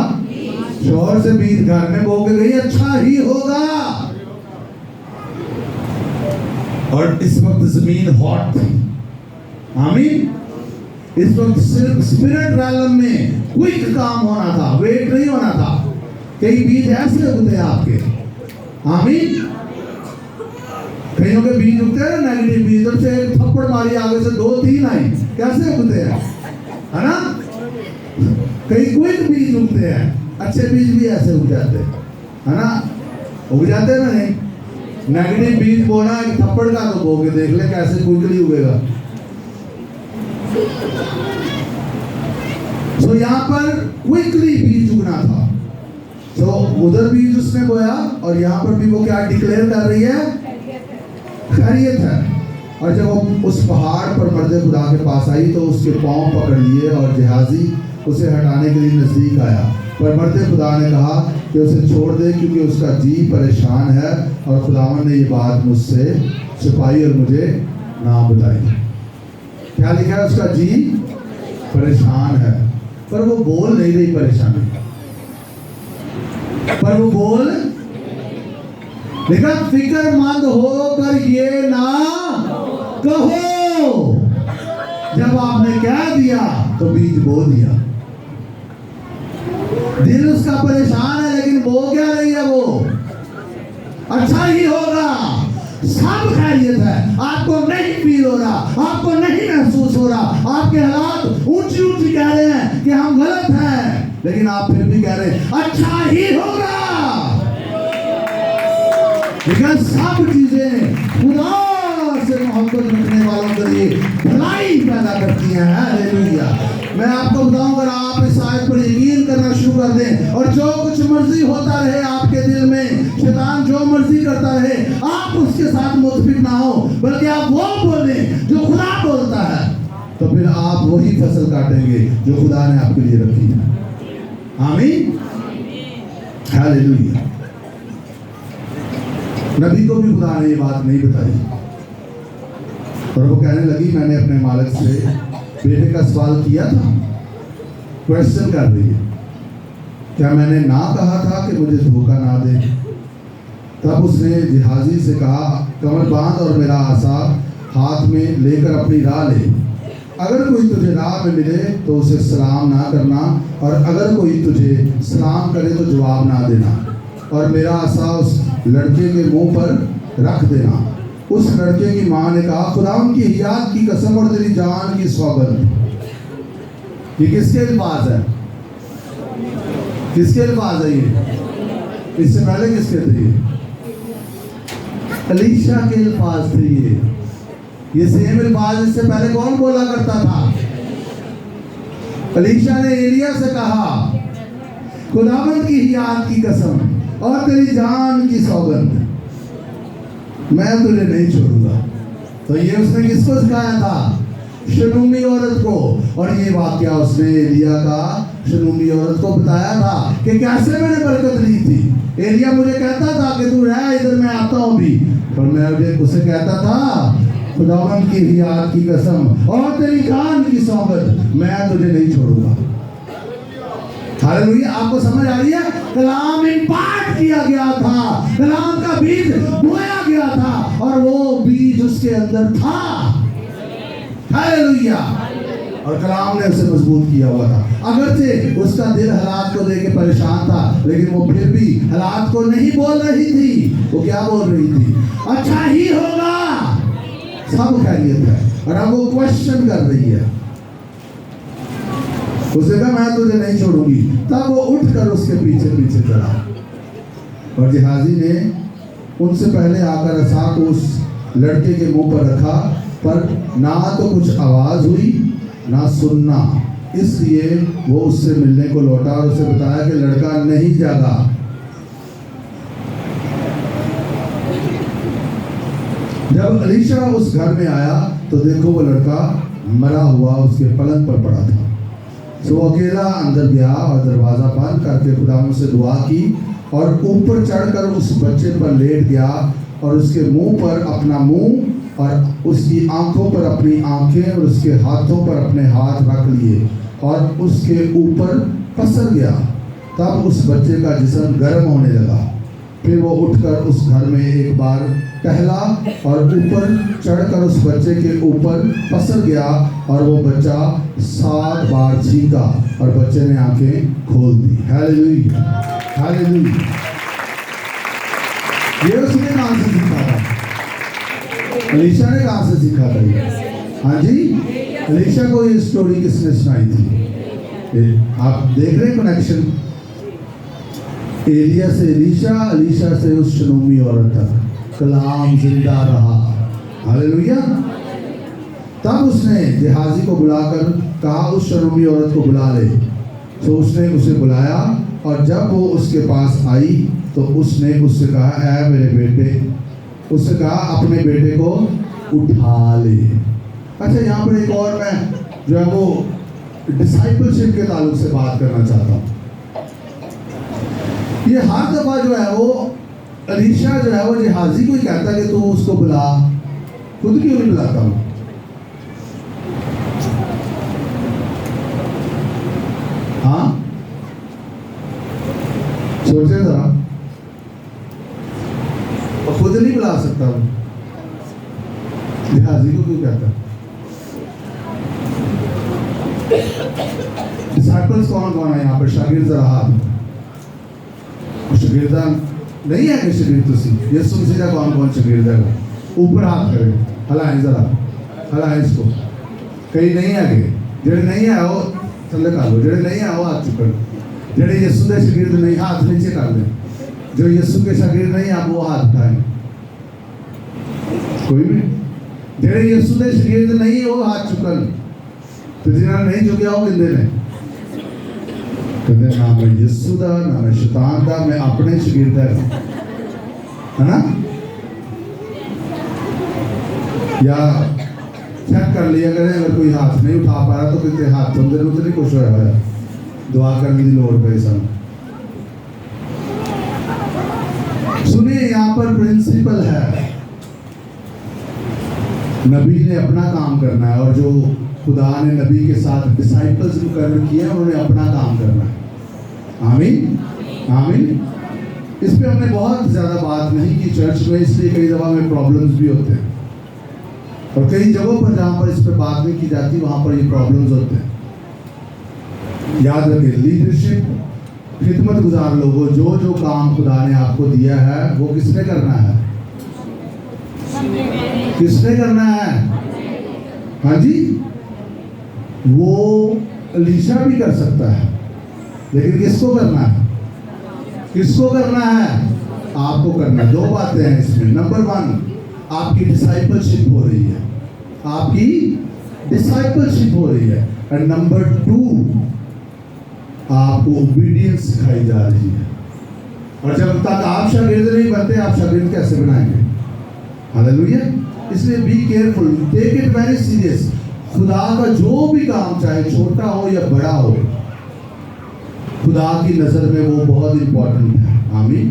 शोर से बीज घर में बो के गई, अच्छा ही होगा। और इस वक्त जमीन हॉट थी। आमीन। इस वक्त सिर्फ स्पिरिट रैलम में क्विक काम होना था, वेट नहीं होना था। कई बीज ऐसे उगते हैं आपके। आमीन। कईयों के बीज उगते हैं नेगेटिव बीज, जब से थप्पड़ मारी आगे से 2-3 आई, कैसे उगते हैं, है ना? कई क्विक बीज उगते हैं, अच्छे बीज भी ऐसे उग जाते हैं, है ना? उग जाते हैं ना? नहीं। नेगेटिव बीज बोना एक थप्पड़ का तो बोगे, देख ले कैसे क्विकली उगेगा। सो यहाँ पर क्विकली बीज उगना था। तो उधर बीज उसने बोया, और यहाँ पर भी वो क्या डिक्लेयर कर रही है? खैरियत है। और जब वो उस पहाड़ पर मर्दे खुदा के पास आई तो उसके पांव पकड़ लिए, और जहाजी उसे हटाने के लिए नजदीक आया। पर मर्दे खुदा ने कहा कि उसे छोड़ दे, क्योंकि उसका जी परेशान है, और खुदावन ने ये बात मुझसे छुपाई और मुझे ना बताई। क्या लिखा है? उसका जी परेशान है। पर वो बोल नहीं रही परेशानी, पर वो बोल देखा, फिक्रमंद होकर ये ना कहो। जब आपने कह दिया तो बीज बो दिया। दिल उसका परेशान है, लेकिन बो क्या नहीं है वो? अच्छा ही होगा, सब खैरियत है। आपको नहीं फील हो रहा, आपको नहीं महसूस हो रहा, आपके हालात ऊंची ऊंची कह रहे हैं कि हम गलत हैं, लेकिन आप फिर भी कह रहे हैं अच्छा ही होगा। लेकिन सब चीजें खुदा से मोहब्बत रखने वालों के लिए भलाई पैदा करती हैं। हालेलुया। मैं आपको बताऊं, अगर आप इस आयत पर यकीन करना शुरू कर दें और जो कुछ मर्जी होता रहे आपके दिल में, शैतान जो मर्जी करता रहे, आप उसके साथ मुतफिक ना हो, बल्कि आप वो बोलें जो खुदा बोलता है, तो फिर आप वही फसल काटेंगे जो खुदा ने आपके लिए रखी है। आमीन, हालेलुया। नबी को भी खुदा ने ये बात नहीं बताई और वो कहने लगी, मैंने अपने मालिक से बेटे का सवाल किया था। क्वेश्चन कर रही है, क्या मैंने ना कहा था कि मुझे धोखा ना दे? तब उसने जिहाजी से कहा, कमर बांध और मेरा आसा हाथ में लेकर अपनी राह ले। अगर कोई तुझे राह में मिले तो उसे सलाम ना करना, और अगर कोई तुझे सलाम करे तो जवाब ना देना, और मेरा आसा उस लड़के के मुंह पर रख देना। उस लड़के की माँ ने कहा, खुदा की हियात की कसम और तेरी जान की सौगंध। ये किसके अल्फाज है? किसके अल्फाज है ये? इससे पहले किसके थे? अलीशा के अल्फाज थे ये सेम अल्फाज इससे पहले कौन बोला करता था? अलीशा ने एलिया से कहा, खुदावंद की हियात की कसम और तेरी जान की सौगंध, मैं तुझे नहीं छोड़ूंगा। तो ये उसने किसको सिखाया था? शनूमी औरत को। और ये वाकया उसने एलिया का शनूमी औरत को बताया था कि कैसे मैंने बरकत ली थी। एलिया मुझे कहता था कि तू रह इधर, मैं आता हूँ भी, पर मैं उसे कहता था, खुदावंद की हियात की कसम और तेरी जान की सौगंध, मैं तुझे नहीं छोड़ूंगा। हालेलुया। आपको समझ आ रही है? कलाम इम्पार्ट किया गया था, कलाम का बीज बोया गया था और वो बीज उसके अंदर था। हालेलुया। और कलाम ने उसे मजबूत किया हुआ था। अगरचे उसका दिल हालात को देके परेशान था, लेकिन वो फिर भी हालात को नहीं बोल रही थी। वो क्या बोल रही थी? अच्छा ही होगा, सब खैरियत है। और अब वो क्वेश्चन कर रही है। उसने कहा, मैं तुझे नहीं छोड़ूंगी। तब वो उठकर उसके पीछे पीछे चला और जिहाजी ने उनसे पहले आकर असा को उस लड़के के मुंह पर रखा, पर ना तो कुछ आवाज हुई ना सुनना। इसलिए वो उससे मिलने को लौटा और उसे बताया कि लड़का नहीं जागा। जब अलीशा उस घर में आया तो देखो वो लड़का मरा हुआ उसके पलंग पर पड़ा था। तो वो अकेला अंदर गया और दरवाज़ा बंद करके खुदावंद से दुआ की और ऊपर चढ़कर उस बच्चे पर लेट गया और उसके मुंह पर अपना मुंह और उसकी आंखों पर अपनी आंखें और उसके हाथों पर अपने हाथ रख लिए और उसके ऊपर पसर गया। तब उस बच्चे का जिस्म गर्म होने लगा। फिर वो उठकर उस घर में एक बार टहला और ऊपर चढ़कर उस बच्चे के ऊपर पसर गया और वो बच्चा 7 बार चीखा और बच्चे ने आंखें खोल दी। Hallelujah, hallelujah. ये उसने कहाँ से सीखा था? अलीशा ने कहाँ से सीखा था ये? हाँ जी, अलीशा को ये स्टोरी किसने सुनाई थी? आप देख रहे हैं कनेक्शन? एलिया से एलीशा, अलीशा से उस शनूमी औरत तक कलाम जिंदा रहा। हालेलुया। तब उसने जिहाजी को बुलाकर कहा, उस शनूमी औरत को बुला ले। तो उसने उसे बुलाया और जब वो उसके पास आई तो उसने उससे कहा, ऐ मेरे बेटे, उससे कहा अपने बेटे को उठा ले। अच्छा, यहाँ पर एक और मैं जो है वो डिसाइपलशिप के ताल्लुक से बात करना चाहता हूँ। ये हर दफा जो है वो अलीशा जो है वो जिहाजी को ही कहता है कि तू उसको बुला, खुद क्यों नहीं बुलाता हूँ? हाँ, सोचे जरा, और खुद नहीं बुला सकता हूँ, जिहाजी को क्यों कहता? डिसाइपल्स कौन कौन है यहाँ पर? शागिर्द जरा हाथ, शागिर्दा नहीं है कि शागिर्द तुसी यीशु मसीह का कौन कौन शागिर्द है? ऊपर हाथ करें, हलाएं जरा, हलाएं इसको। कहीं नहीं है कि जेड़े नहीं है वो थल्ले कर लो, जेड़े नहीं है वो हाथ चुकर, जेड़े यीशु के शागिर्द नहीं हाथ नीचे कर लें, जो यीशु के शागिर्द नहीं आप वो हाथ उठाएं। कोई भी जेड़े यीशु के शागिर्द नहीं है वो हाथ चुकर। ਤੇ ਜਿਹਨਾਂ ਨੇ ਨਹੀਂ ਚੁੱਕਿਆ ਉਹ ਕਹਿੰਦੇ ਨੇ, ਕਹਿੰਦੇ ਨਾ ਮੈਂ ਯਿਸੂ ਦਾ ਨਾ ਮੈਂ ਸ਼ੈਤਾਨ ਦਾ, मैं अपने शगीर्द है ना। या चेक कर लिया करें, अगर कोई हाथ नहीं उठा पा रहा तो कहते हाथ तो नहीं कुछ होया, दुआ करने की लोड़ पे सब। सुनिए यहाँ पर प्रिंसिपल है, नबी ने अपना काम करना है और जो खुदा ने नबी के साथ डिसाइपल्स मुकर्रर किए उन्होंने अपना काम करना है। आमीन आमीन। इस पे हमने बहुत ज़्यादा बात नहीं की चर्च में, इसलिए कई दफ़ा में प्रॉब्लम्स भी होते हैं और कई जगहों पर जहाँ पर इस पे बात नहीं की जाती वहाँ पर ये प्रॉब्लम्स होते हैं। याद रखें, लीडरशिप, खिदमत गुजार लोगों, जो जो काम खुदा ने आपको दिया है वो किसने करना है? किसने करना है? हाँ जी, वो अलीशा भी कर सकता है, लेकिन किसको करना है? किसको करना है? आपको करना है। दो बातें हैं इसमें। नंबर 1, आपकी डिसाइपलशिप हो रही है, आपकी डिसाइपलशिप हो रही है। एंड नंबर 2, आपको ओबीडियंस सिखाई जा रही है। और जब तक आप शागिर्द नहीं बनते, आप शागिर्द कैसे बनाएंगे? हालेलुया। इसलिए be careful, take it very serious. खुदा का जो भी काम, चाहे छोटा हो या बड़ा हो, खुदा की नज़र में वो बहुत इंपॉर्टेंट है। आमीन।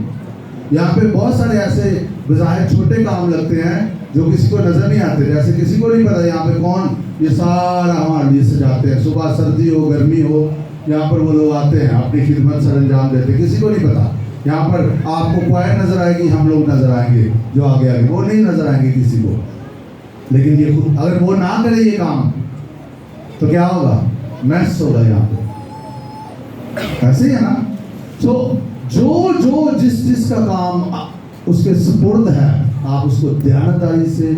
यहाँ पे बहुत सारे ऐसे बज़ाहिर छोटे काम लगते हैं जो किसी को नज़र नहीं आते। जैसे किसी को नहीं पता यहाँ पे कौन ये सारा हमारे लिए सजाते हैं, सुबह सर्दी हो गर्मी हो, यहाँ पर वो लोग आते हैं अपनी खिदमत सर अंजाम देते, किसी को नहीं पता। यहाँ पर आपको क्वायर नज़र आएगी, हम लोग नज़र आएंगे जो आगे आगे, वो नहीं नज़र आएंगे किसी को। लेकिन ये खुद अगर वो ना करे ये काम तो क्या होगा? मैस होगा यहाँ पे। ऐसे ही है ना। तो जो जो जिस का काम उसके सुपुर्द है, आप उसको दयानतदारी से,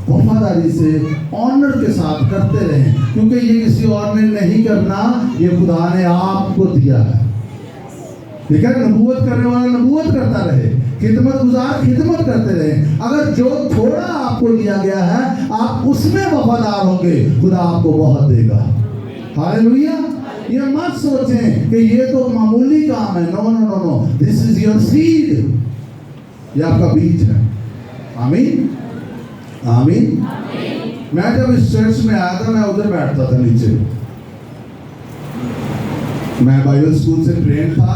वफादारी से, ऑनर के साथ करते रहें, क्योंकि ये किसी और ने नहीं करना, ये खुदा ने आपको दिया है। ठीक है, नबूवत करने वाला नबूवत करता रहे, खिदमत गुजार खिदमत करते रहे। अगर जो थोड़ा आपको दिया गया है आप उसमें वफादार होंगे, खुदा आपको बहुत देगा। हालेलुया। ये मत सोचें कि ये तो मामूली काम है। No no no no, this is your seed, ये आपका बीज है। आमीन आमीन। मैं जब इस चर्च में आया था, मैं उधर बैठता था नीचे। मैं बाइबल स्कूल से ट्रेन था,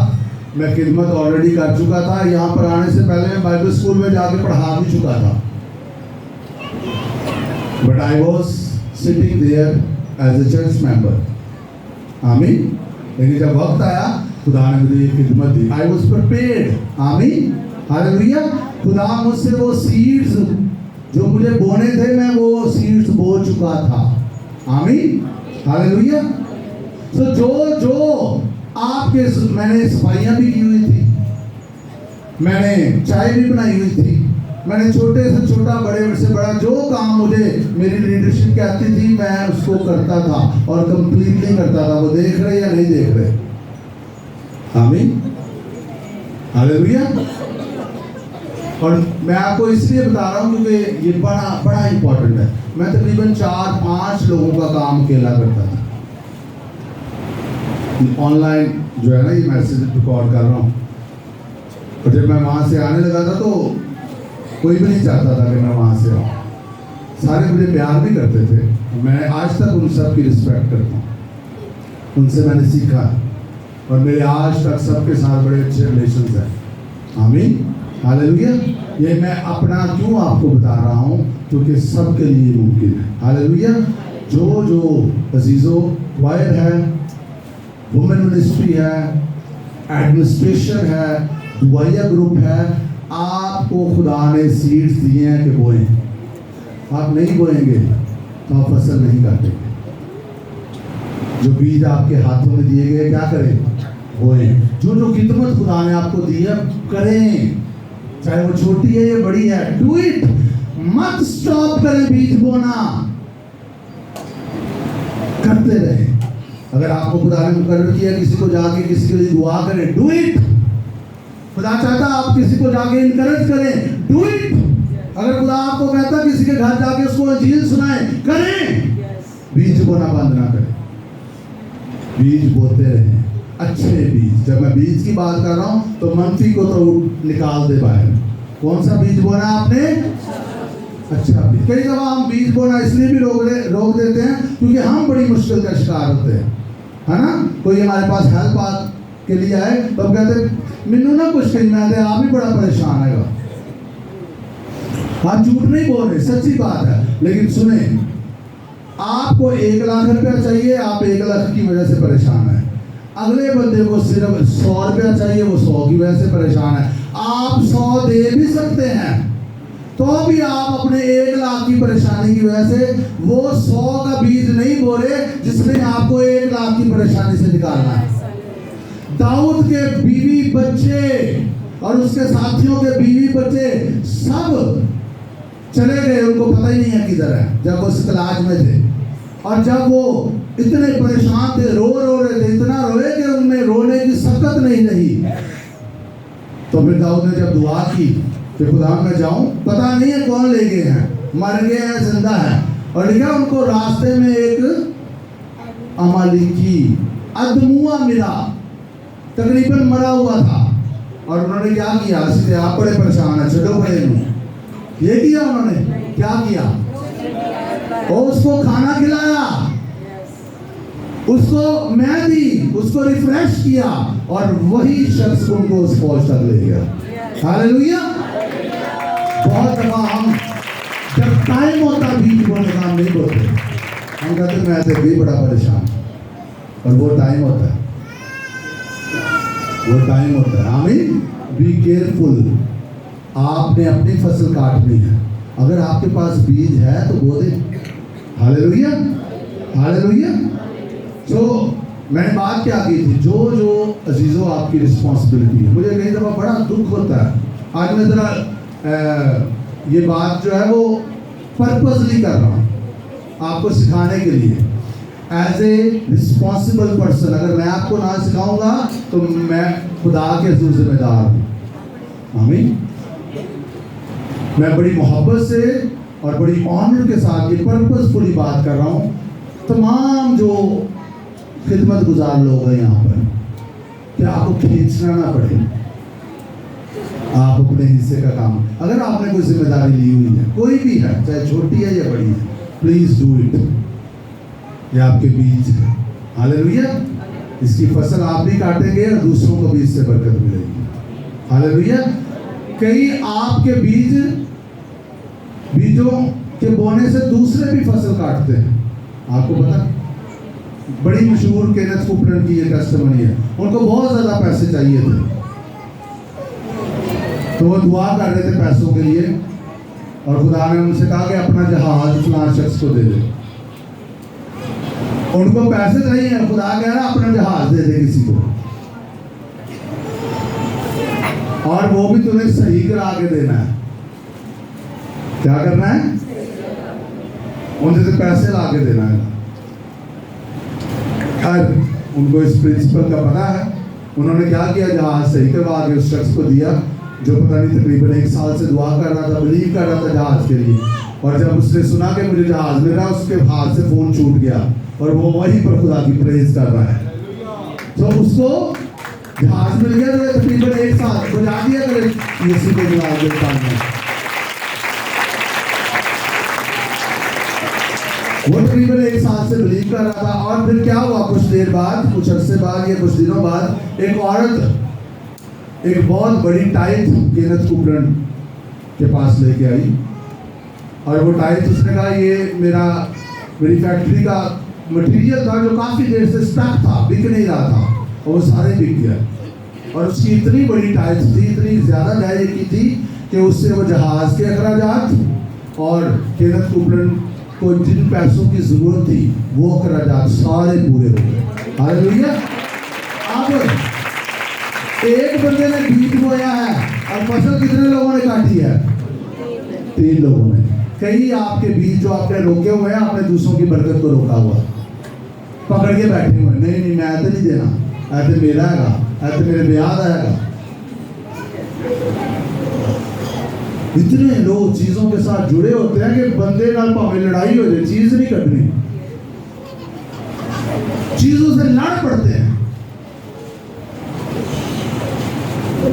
मैं खिदमत ऑलरेडी कर चुका था। यहाँ पर आने से पहले मैं बाइबल स्कूल में जाके पढ़ा भी चुका था, but I was sitting there as a church member. आमीन। लेकिन जब वक्त आया, खुदा ने मुझे ये खिदमत दी। I was prepared. आमीन हालेलुया। खुदा मुझसे वो सीड्स जो मुझे बोने थे, मैं वो सीड्स बो चुका था। आमीन हालेलुया। तो जो जो आपके, मैंने सफाइयाँ भी की हुई थी, मैंने चाय भी बनाई हुई थी, मैंने छोटे से छोटा बड़े से बड़ा जो काम मुझे मेरी लीडरशिप कहती थी, मैं उसको करता था और कंप्लीटली करता था। वो देख रहे या नहीं देख रहे? आमीन हालेलुया। और मैं आपको इसलिए बता रहा हूँ क्योंकि ये बड़ा बड़ा इंपॉर्टेंट है। मैं तकरीबन 4-5 लोगों का काम अकेला करता था। ऑनलाइन जो है ना, ये मैसेज रिकॉर्ड कर रहा हूँ, और जब मैं वहाँ से आने लगा था तो कोई भी नहीं चाहता था कि मैं वहाँ से आऊँ। सारे मुझे प्यार भी करते थे। मैं आज तक उन सब की रिस्पेक्ट करता हूँ, उनसे मैंने सीखा और मेरे आज तक सबके साथ बड़े अच्छे रिलेशंस हैं। आमीन हालेलुया। ये मैं अपना क्यों आपको बता रहा हूँ, क्योंकि सबके लिए मुमकिन है। हालेलुया। जो जो अजीज़ों, क्वायर है, वुमेन मिनिस्ट्री है, एडमिनिस्ट्रेशन है, दुआया ग्रुप है, आपको खुदा ने सीड्स दिए हैं कि बोएं। आप नहीं बोएंगे तो आप फसल नहीं काटेंगे। जो बीज आपके हाथों में दिए गए, क्या करें? बोएं। जो जो खिदमत खुदा ने आपको दी है करें, चाहे वो छोटी है या बड़ी है, डू इट। मत स्टॉप करें बीज बोना, करते रहें। अगर आपको खुदा ने मुकर्रर किया किसी को जाके किसी के लिए दुआ करें, डू इट। खुदा चाहता आप किसी को जाके इनकरेज करें, डू इट। अगर खुदा आपको कहता किसी के घर जाके उसको इंजील सुनाएं, करें। बीज बोना बंद ना करें। बीज बोते रहें, अच्छे बीज। जब मैं बीज की बात कर रहा हूँ तो मंफी को तो निकाल दे बाहर। कौन सा बीज बोना है आपने? अच्छा बीज। कई दफा हम बीज बोना इसलिए भी रोक देते हैं क्योंकि हम बड़ी मुश्किल का शिकार होते हैं, है ना। कोई हमारे पास हेल्प के लिए आए तो हम कहते मैनू ना कुछ कही, मैं आप ही बड़ा परेशान है। हाँ, झूठ नहीं बोल रहे, सच्ची बात है। लेकिन सुने, आपको 1 लाख रुपया चाहिए, आप 1 लाख की वजह से परेशान है। अगले बंदे को सिर्फ 100 रुपया चाहिए, वो 100 की वजह से परेशान है। आप 100 दे भी सकते हैं तो भी आप अपने 1 लाख की परेशानी की वजह से वो 100 का बीज नहीं बोले जिसने आपको 1 लाख की परेशानी से निकालना है। दाऊद के बीवी बच्चे और उसके साथियों के बीवी बच्चे सब चले गए, उनको पता ही नहीं है किधर है, जब वो सिकलाज में थे। और जब वो इतने परेशान थे, रो रहे थे, इतना रोए कि उनमें रोने की सकत नहीं रही। तो फिर दाऊद ने जब दुआ की कि खुदा मैं जाऊं, पता नहीं है कौन ले गए हैं, मर गए हैं, जिंदा है। और लिखा उनको रास्ते में एक अमालेकी अदमुआ मिला, तकरीबन मरा हुआ था। और उन्होंने क्या किया? सीधे आप बड़े परेशान है, छोड़ो बड़े ये किया उन्होंने, क्या किया? और उसको खाना खिलाया, उसको मैं दी, उसको रिफ्रेश किया और वही शख्स उनको उस फौज तक ले गया। हालेलुया। बहुत दफा हम जब टाइम होता बीच बोलने का हम नहीं बोलते, हम कहते मैं ऐसे भी बड़ा परेशान, और वो टाइम होता है, वो टाइम होता है। आमीन। बी केयरफुल, आपने अपनी फसल काटनी है। अगर आपके पास बीज है तो बो दे। Hallelujah, hallelujah. तो मैंने बात क्या की थी, जो अजीजों आपकी रिस्पॉन्सिबिलिटी है। मुझे कई दफ़ा बड़ा दुख होता है, आज मैं ज़रा ये बात जो है वो पर्पसली कर रहा हूँ आपको सिखाने के लिए। एज ए रिस्पॉन्सिबल पर्सन, अगर मैं आपको ना सिखाऊंगा तो मैं खुदा के हज़ूर जिम्मेदार हूँ। आमीन। मैं बड़ी मोहब्बत से और बड़ी ऑनर के साथ ये पर्पसफुली बात कर रहा हूँ तमाम जो खिदमत गुजार लोग हैं यहाँ पर, कि आपको खींचना ना पड़े, आप अपने हिस्से का काम, अगर आपने कोई जिम्मेदारी ली हुई है, कोई भी है, चाहे छोटी है या बड़ी है, प्लीज डू इट। ये आपके बीज है। हालेलुया। इसकी फसल आप भी काटेंगे और दूसरों को भी इससे बरकत मिलेगी। हालेलुया। कई आपके बीजों के बोने से दूसरे भी फसल काटते हैं। आपको पता, बड़ी मशहूर केनेथ कुपरन की ये टेस्टिमनी है, उनको बहुत ज़्यादा पैसे चाहिए थे, तो वो दुआ कर रहे थे पैसों के लिए, और खुदा ने उनसे कहा कि अपना जहाज फलां शख्स को दे दे। उनको पैसे चाहिए, खुदा कह रहा अपना जहाज दे दे किसी को, और वो भी तुम्हें सही करा के देना है। क्या करना है? उनसे से पैसे ला के देना है। खैर, उनको इस प्रिंसिपल का पता है। उन्होंने क्या किया, जहाज सही करवा के उस शख्स को दिया जो पता नहीं तकरीबन 1 साल से दुआ कर रहा था, बिलीव कर रहा था जहाज के लिए। और जब उसने सुना कि मुझे जहाज मिल रहा, उसके हाथ से फोन छूट गया और वो वहीं पर खुदा की प्रेज कर रहा है। तो उसको जहाज मिल गया, तो तकरीबन 1 साल बजा दिया करे यीशु के जवाब के सामने। वो तकरीबन 1 साल से बिलीव कर रहा था। और फिर क्या हुआ, कुछ देर बाद, कुछ अरसे बाद या कुछ दिनों बाद, एक औरत एक बहुत बड़ी टाइट केनेथ कुपरन के पास लेके आई, और वो टाइट उसने कहा ये मेरी फैक्ट्री का मटेरियल था जो काफ़ी देर से स्टक था, बिक नहीं रहा था, और वो सारे बिक गया। और उसकी इतनी बड़ी टाइट थी, इतनी ज़्यादा दायरे की थी कि उससे वो जहाज़ के अखराजात और केनेथ कुपरन को जिन पैसों की ज़रूरत थी वो अखराजात सारे पूरे हो गए। हालेलुया। अब एक बंदे ने बीज बोया है और फसल कितने लोगों ने काटी है? 3 लोगों ने। कई आपके बीज जो आपने रोके हुए हैं, आपने दूसरों की बरकत को रोका हुआ, पकड़ के बैठे हुए, नहीं मैं ऐसे नहीं देना, ऐसे मेरा है, ऐसे मेरे ब्याह आएगा। इतने लोग चीजों के साथ जुड़े होते हैं कि बंदे नाल भावें लड़ाई हो जाए, चीज नहीं कटनी। चीजों से लड़ पड़ते हैं।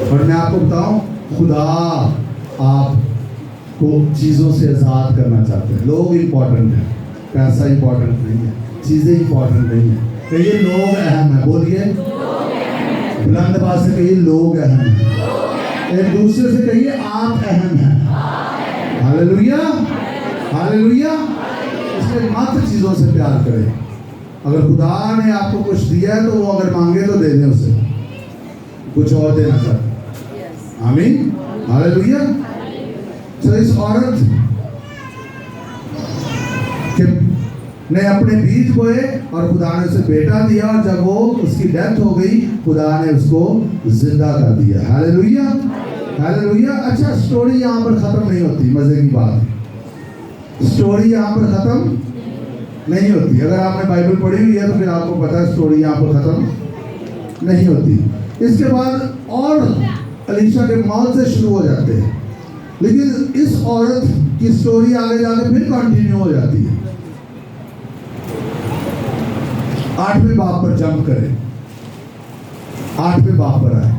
और मैं आपको बताऊं, खुदा आपको चीजों से आजाद करना चाहते हैं। लोग इंपॉर्टेंट है, पैसा इंपॉर्टेंट नहीं है, चीजें इंपॉर्टेंट नहीं है। कहिए लोग अहम है। बोलिए बुलंद आवाज से कहिए लोग अहम है। एक दूसरे से कहिए आप अहम हैं। Hallelujah, hallelujah. इसलिए मात्र चीजों से प्यार करें। अगर खुदा ने आपको कुछ दिया है तो वो अगर मांगे तो दे दें उसे, कुछ और देना चाहते। आमीन, हालेलुया। तो इस औरत के ने अपने बीज बोए और खुदा ने उसे बेटा दिया, और जब वो उसकी डेथ हो गई खुदा ने उसको जिंदा कर दिया। Hallelujah, hallelujah. अच्छा, स्टोरी यहाँ पर खत्म नहीं होती। मजे की बात, स्टोरी यहाँ पर खत्म नहीं होती। अगर आपने बाइबल पढ़ी हुई है तो फिर आपको पता है स्टोरी यहाँ पर खत्म नहीं होती। इसके बाद और अलीशा के मौत से शुरू हो जाते हैं, लेकिन इस औरत की स्टोरी आगे जाके फिर कंटिन्यू हो जाती है। 8वें बाब पर जंप करें, 8वें बाब पर आए।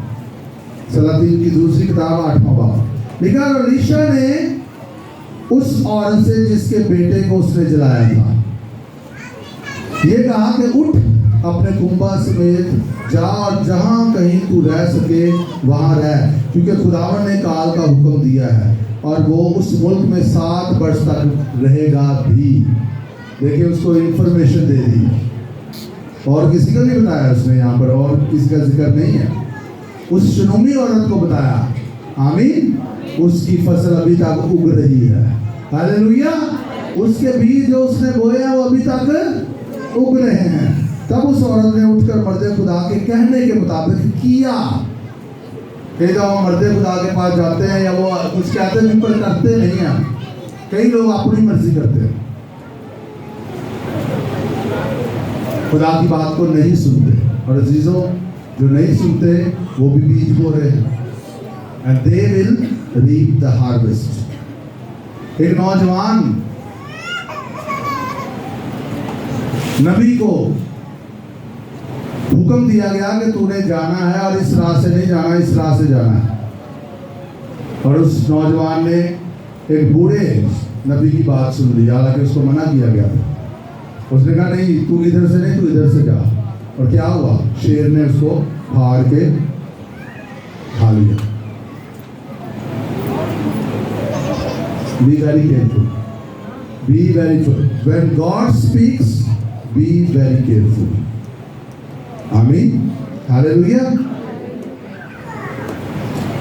सलातीन की दूसरी किताब 8वां बाब। लिखा, अलीशा ने उस औरत से जिसके बेटे को उसने जलाया था ये कहा कि उठ, अपने कुंबा समेत जा और जहां कहीं तू रह सके वहां रह, क्योंकि खुदावन ने काल का हुक्म दिया है और वो उस मुल्क में 7 वर्ष तक रहेगा भी। देखिए, उसको इंफॉर्मेशन दे दी, और किसी को नहीं बताया उसने, यहाँ पर और किसी का जिक्र नहीं है। उस शुनूमी औरत को बताया। आमीन। उसकी फसल अभी तक उग रही है। हालेलुया। उसके बीज जो उसने बोए हैं वो अभी तक उग रहे हैं। तब उस औरत ने उठकर मर्दे खुदा के कहने के मुताबिक किया। कई दफा मर्दे खुदा के पास जाते हैं या वो कुछ कहते हैं पर करते नहीं हैं। कई लोग अपनी मर्जी करते हैं, खुदा की बात को नहीं सुनते। और अजीजों, जो नहीं सुनते वो भी बीज बो रहे हैं, and they will reap the harvest. एक नौजवान नबी को हुक्म दिया गया कि तूने जाना है और इस राह से नहीं जाना, इस राह से जाना है। और उस नौजवान ने एक बूढ़े नबी की बात सुन ली, हालांकि उसको मना किया गया था। उसने कहा नहीं, तू इधर से नहीं, तू इधर से जा। और क्या हुआ, शेर ने उसको फाड़ के खा लिया। Be very careful, be very careful. When God speaks, be very careful. आमीन, हालेलुया।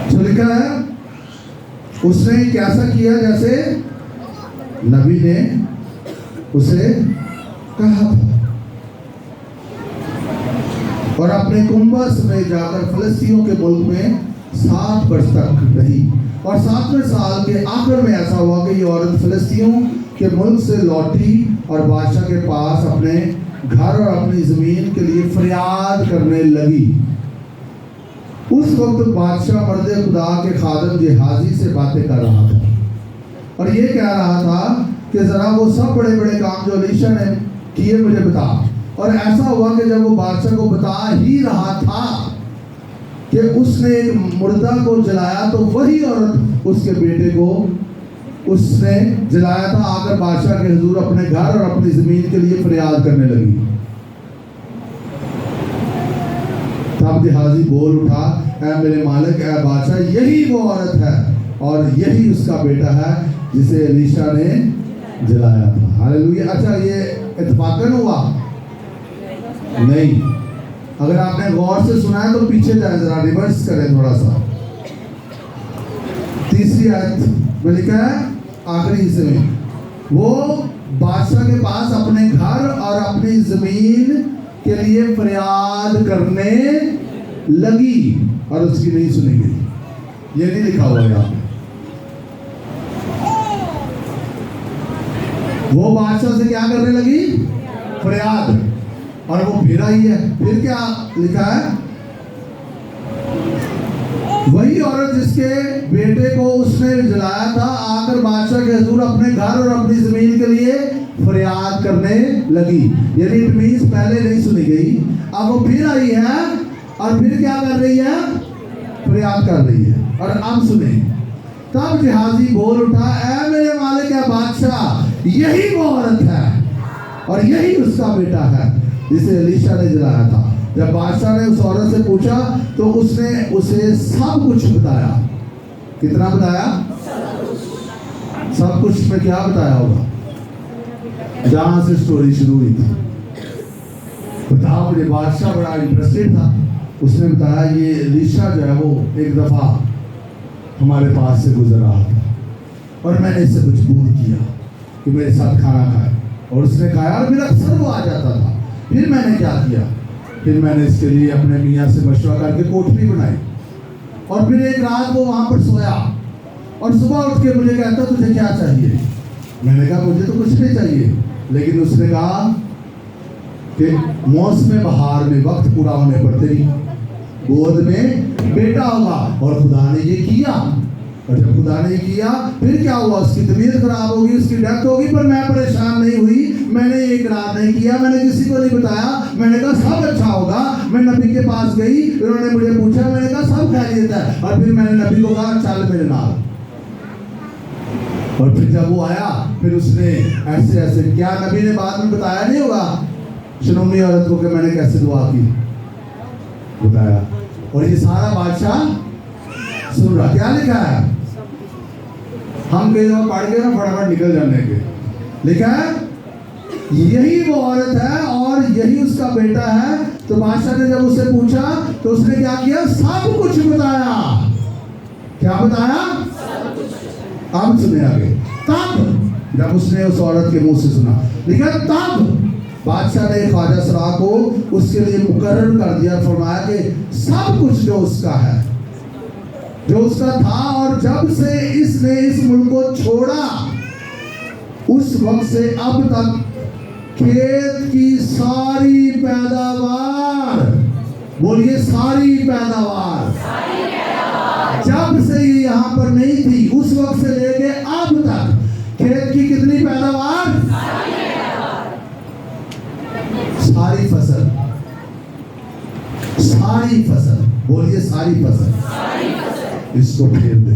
तो लिखा है उसने कैसा किया जैसे नबी ने उसे कहा था, और अपने कुंभस में जाकर फिलिस्तियों के मुल्क में 7 वर्ष तक रही। और 7वें साल के आखिर में ऐसा हुआ कि ये औरत फिलिस्तियों के मुल्क से लौटी और बादशाह के पास अपने घर और अपनी जमीन के लिए फरियाद करने लगी। उस वक्त बादशाह मर्दे खुदा के खादम जिहाजी से बातें कर रहा था और ये कह रहा था कि जरा वो सब बड़े बड़े काम जो अलीशा ने किए मुझे बता। और ऐसा हुआ कि जब वो बादशाह को बता ही रहा था कि उसने एक मुर्दा को जलाया, तो वही औरत उसके बेटे को उसने जलाया था आकर बादशाह के हुजूर अपने घर और अपनी जमीन के लिए फरियाद करने लगी। तब जिहाजी बोल उठा, ऐ मेरे मालिक, ऐ बादशाह, यही वो औरत है और यही उसका बेटा है जिसे अलीशा ने जलाया था। हालेलुया। अच्छा, ये इत्तेफाकन हुआ नहीं। अगर आपने गौर से सुना है तो पीछे जाए, जरा रिवर्स करें थोड़ा सा। 3री आयत में लिखा है आखिरी हिस्से में, वो बादशाह के पास अपने घर और अपनी जमीन के लिए फरियाद करने लगी और उसकी नहीं सुनी गई। ये नहीं लिखा हुआ यहाँ पे। वो बादशाह से क्या करने लगी? फरियाद। और वो फिर आई है। फिर क्या लिखा है? वही औरत जिसके बेटे को उसने जलाया था आकर बादशाह के हुजूर अपने घर और अपनी जमीन के लिए फरियाद करने लगी। यानी इट मीन्स पहले नहीं सुनी गई, अब वो फिर आई है और फिर क्या कर रही है, फरियाद कर रही है। और अब सुने, तब जिहाजी बोल उठा, ऐ मेरे मालिक या बादशाह, यही वो औरत है और यही उसका बेटा है जिसे एलीशा ने जलाया था। जब बादशाह ने उस औरत से पूछा तो उसने उसे सब कुछ बताया। कितना बताया? सब कुछ में क्या बताया होगा? जहां से स्टोरी शुरू हुई थी। बताओ, मुझे बादशाह बड़ा इंटरेस्टेड था। उसने बताया ये एलीशा जो है वो एक दफा हमारे पास से गुजर रहा था और मैंने इससे मजबूर किया कि मेरे साथ खाना खाए, और उसने खाया और फिर अक्सर वो आ जाता था। फिर मैंने क्या किया, फिर मैंने इसके लिए अपने मियाँ से मशवरा करके कोठरी बनाई और फिर एक रात वो वहाँ पर सोया और सुबह उठ के मुझे कहता तुझे क्या चाहिए? मैंने कहा मुझे तो कुछ नहीं चाहिए, लेकिन उसने कहा कि मौसम बहार में वक्त पूरा होने पर तेरी गोद में बेटा होगा। और खुदा ने ये किया, और जब खुदा ने किया फिर क्या हुआ, उसकी तबीयत खराब होगी, उसकी डेथ होगी, पर मैं परेशान नहीं हुई। मैंने ये इकरार नहीं किया, मैंने किसी को नहीं बताया। मैंने कहा सब अच्छा होगा। मैं नबी के पास गई, उन्होंने मुझे पूछा, मैंने कहा सब खैरियत है। और फिर मैंने नबी को कहा चल मेरे नाल। और फिर जब वो आया फिर उसने ऐसे ऐसे, क्या नबी ने बाद में बताया नहीं होगा शनूनी औरत को कि मैंने कैसे दुआ की, बताया। और ये सारा बादशाह सुन रहा। क्या लिखा है? हम कई दफा पढ़ के ना फटाफट निकल जाने के। लिखा है यही वो औरत है और यही उसका बेटा है। तो बादशाह ने जब उससे पूछा तो उसने क्या किया, सब कुछ बताया। क्या बताया? अब सुने आगे। तब जब उसने उस औरत के मुंह से सुना, लिखा तब बादशाह ने ख्वाजा सरा को उसके लिए मुकर्रर कर दिया, फरमाया कि सब कुछ जो उसका है, जो उसका था, और जब से इसने इस मुल्क को छोड़ा उस वक्त से अब तक खेत की सारी पैदावार, बोलिए सारी पैदावार, जब से ये यहाँ पर नहीं थी उस वक्त से लेके अब तक खेत की कितनी पैदावार? सारी फसल, सारी फसल, बोलिए सारी फसल। इसको फेर दे।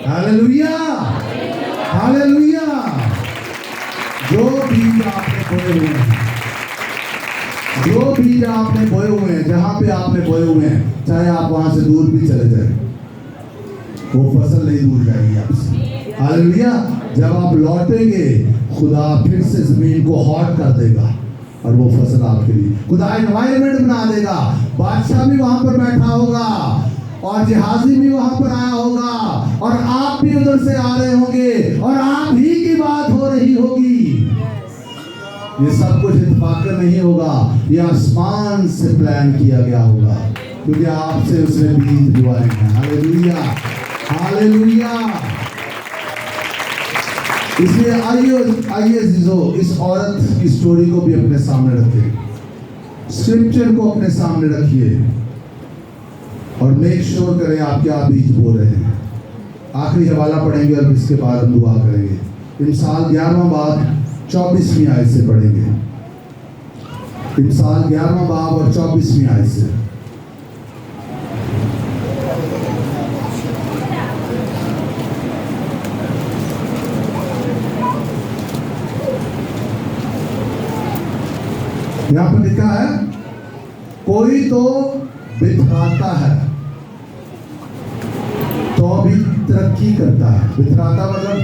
Hallelujah, hallelujah. जो बीज आपने बोए हुए हैं, जो बीज आपने बोए हुए हैं, जहां पे आपने बोए हुए हैं, चाहे आप वहां से दूर भी चले जाए, वो फसल नहीं दूर जाएगी आपसे। हालेलुया। जब आप लौटेंगे खुदा फिर से जमीन को हॉट कर देगा और वो फसल आपके लिए, खुदा एनवायरनमेंट बना देगा। बादशाह भी वहां पर बैठा होगा और जिहाजी भी वहां पर आया होगा और आप भी उधर से आ रहे होंगे और आप ही की बात हो रही होगी। ये सब कुछ इत्तेफाक नहीं होगा, ये आसमान से प्लान किया गया होगा, क्योंकि आपसे उसने बीज बुआए हैं। Hallelujah, hallelujah. इसलिए आइए जीजो, इस औरत की स्टोरी को भी अपने सामने रखें, स्क्रिप्चर को अपने सामने रखिए और मेक श्योर करें आप क्या बीज बो रहे हैं। आखिरी हवाला पढ़ेंगे और इसके बाद हम दुआ करेंगे। इमसाल 11वां बाब 24वीं आयत से पढ़ेंगे। इमसाल 11वां बाब और 24वीं आयत से। यहाँ पर लिखा है, कोई तो बिथराता है तो भी तरक्की करता है। बिथराता मतलब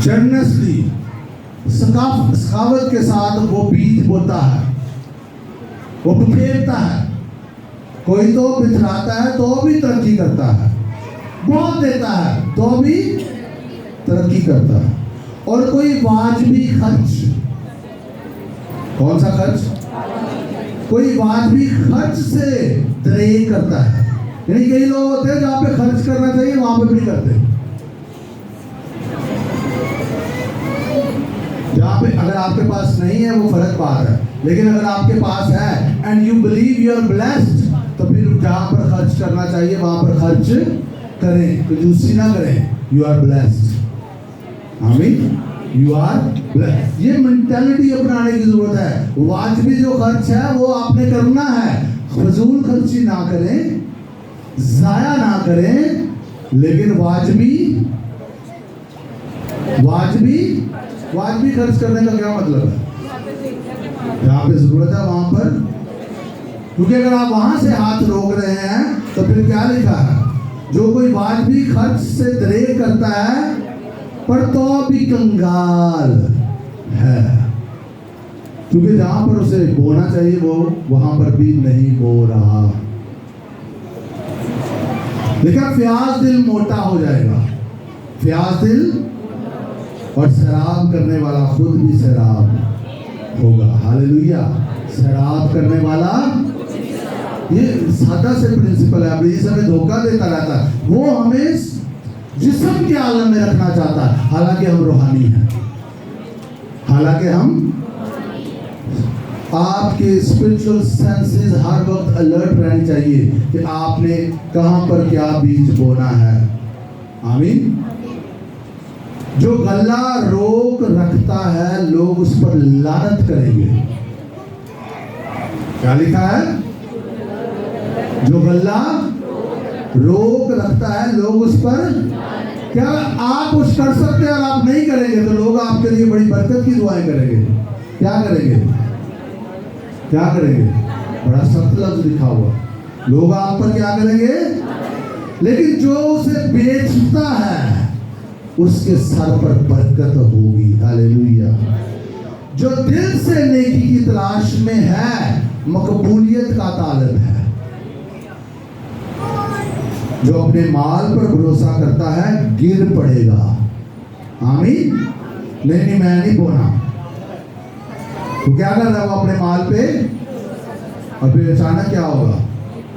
जनरसली, सखावत के साथ वो बीज बोता है, वो बिखेरता है। कोई तो बिथराता है तो भी तरक्की करता है, बहुत देता है तो भी तरक्की करता है। और कोई वाजबी खर्च, कौन सा खर्च? कोई वाजबी खर्च से दरेग करता है। यानी कई लोग होते हैं जहाँ पे खर्च करना चाहिए वहां पे भी नहीं करते। जहाँ पे अगर आपके पास नहीं है वो फर्क बात है, लेकिन अगर आपके पास है and you believe you are blessed, तो फिर जहाँ पर खर्च करना चाहिए वहां पर खर्च करें, कंजूसी ना करें। You are blessed. आमीन। You are blessed. ये मेंटालिटी अपनाने की जरूरत है। वाजबी जो खर्च है वो आपने करना है, फजूल खर्ची ना करें, जाया ना करें, लेकिन वाजबी खर्च करने का क्या मतलब है? जहाँ पे जरूरत है वहां पर, क्योंकि अगर आप वहां से हाथ रोक रहे हैं तो फिर क्या लिखा है? जो कोई वाजबी खर्च से दरेक करता है पर तो भी कंगाल है, क्योंकि जहां पर उसे बोना चाहिए वो वहां पर भी नहीं बो रहा। लेकिन फ्याज दिल मोटा हो जाएगा, फ्याज दिल, और शराब करने वाला खुद भी शराब होगा। हालेलुया। शराब करने वाला, ये सादा से प्रिंसिपल है, इब्लीस हमें धोखा देता रहता है। वो हमें जिस्म के आलम में रखना चाहता है, हालांकि हम रूहानी हैं, हालांकि हम, आपके स्पिरिचुअल सेंसेस हर वक्त अलर्ट रहनी चाहिए कि आपने कहां पर क्या बीज बोना है। आमीन। जो गल्ला रोक रखता है लोग उस पर लानत करेंगे। क्या लिखा है? जो गल्ला रोक रखता है लोग उस पर, क्या आप कुछ कर सकते हैं और आप नहीं करेंगे तो लोग आपके लिए बड़ी बरकत की दुआएं करेंगे। क्या करेंगे? क्या करेंगे? बड़ा सख्त लफ्ज लिखा हुआ, लोग आप पर क्या करेंगे? लेकिन जो उसे बेचता है उसके सर पर बरकत होगी। हालेलुया। जो दिल से नेकी की तलाश में है, मकबूलियत का तालिब है। जो अपने माल पर भरोसा करता है गिर पड़ेगा। आमीन। नहीं, मैं नहीं बोना। तो क्या कर रहा है वो अपने माल पे, और फिर अचानक क्या होगा?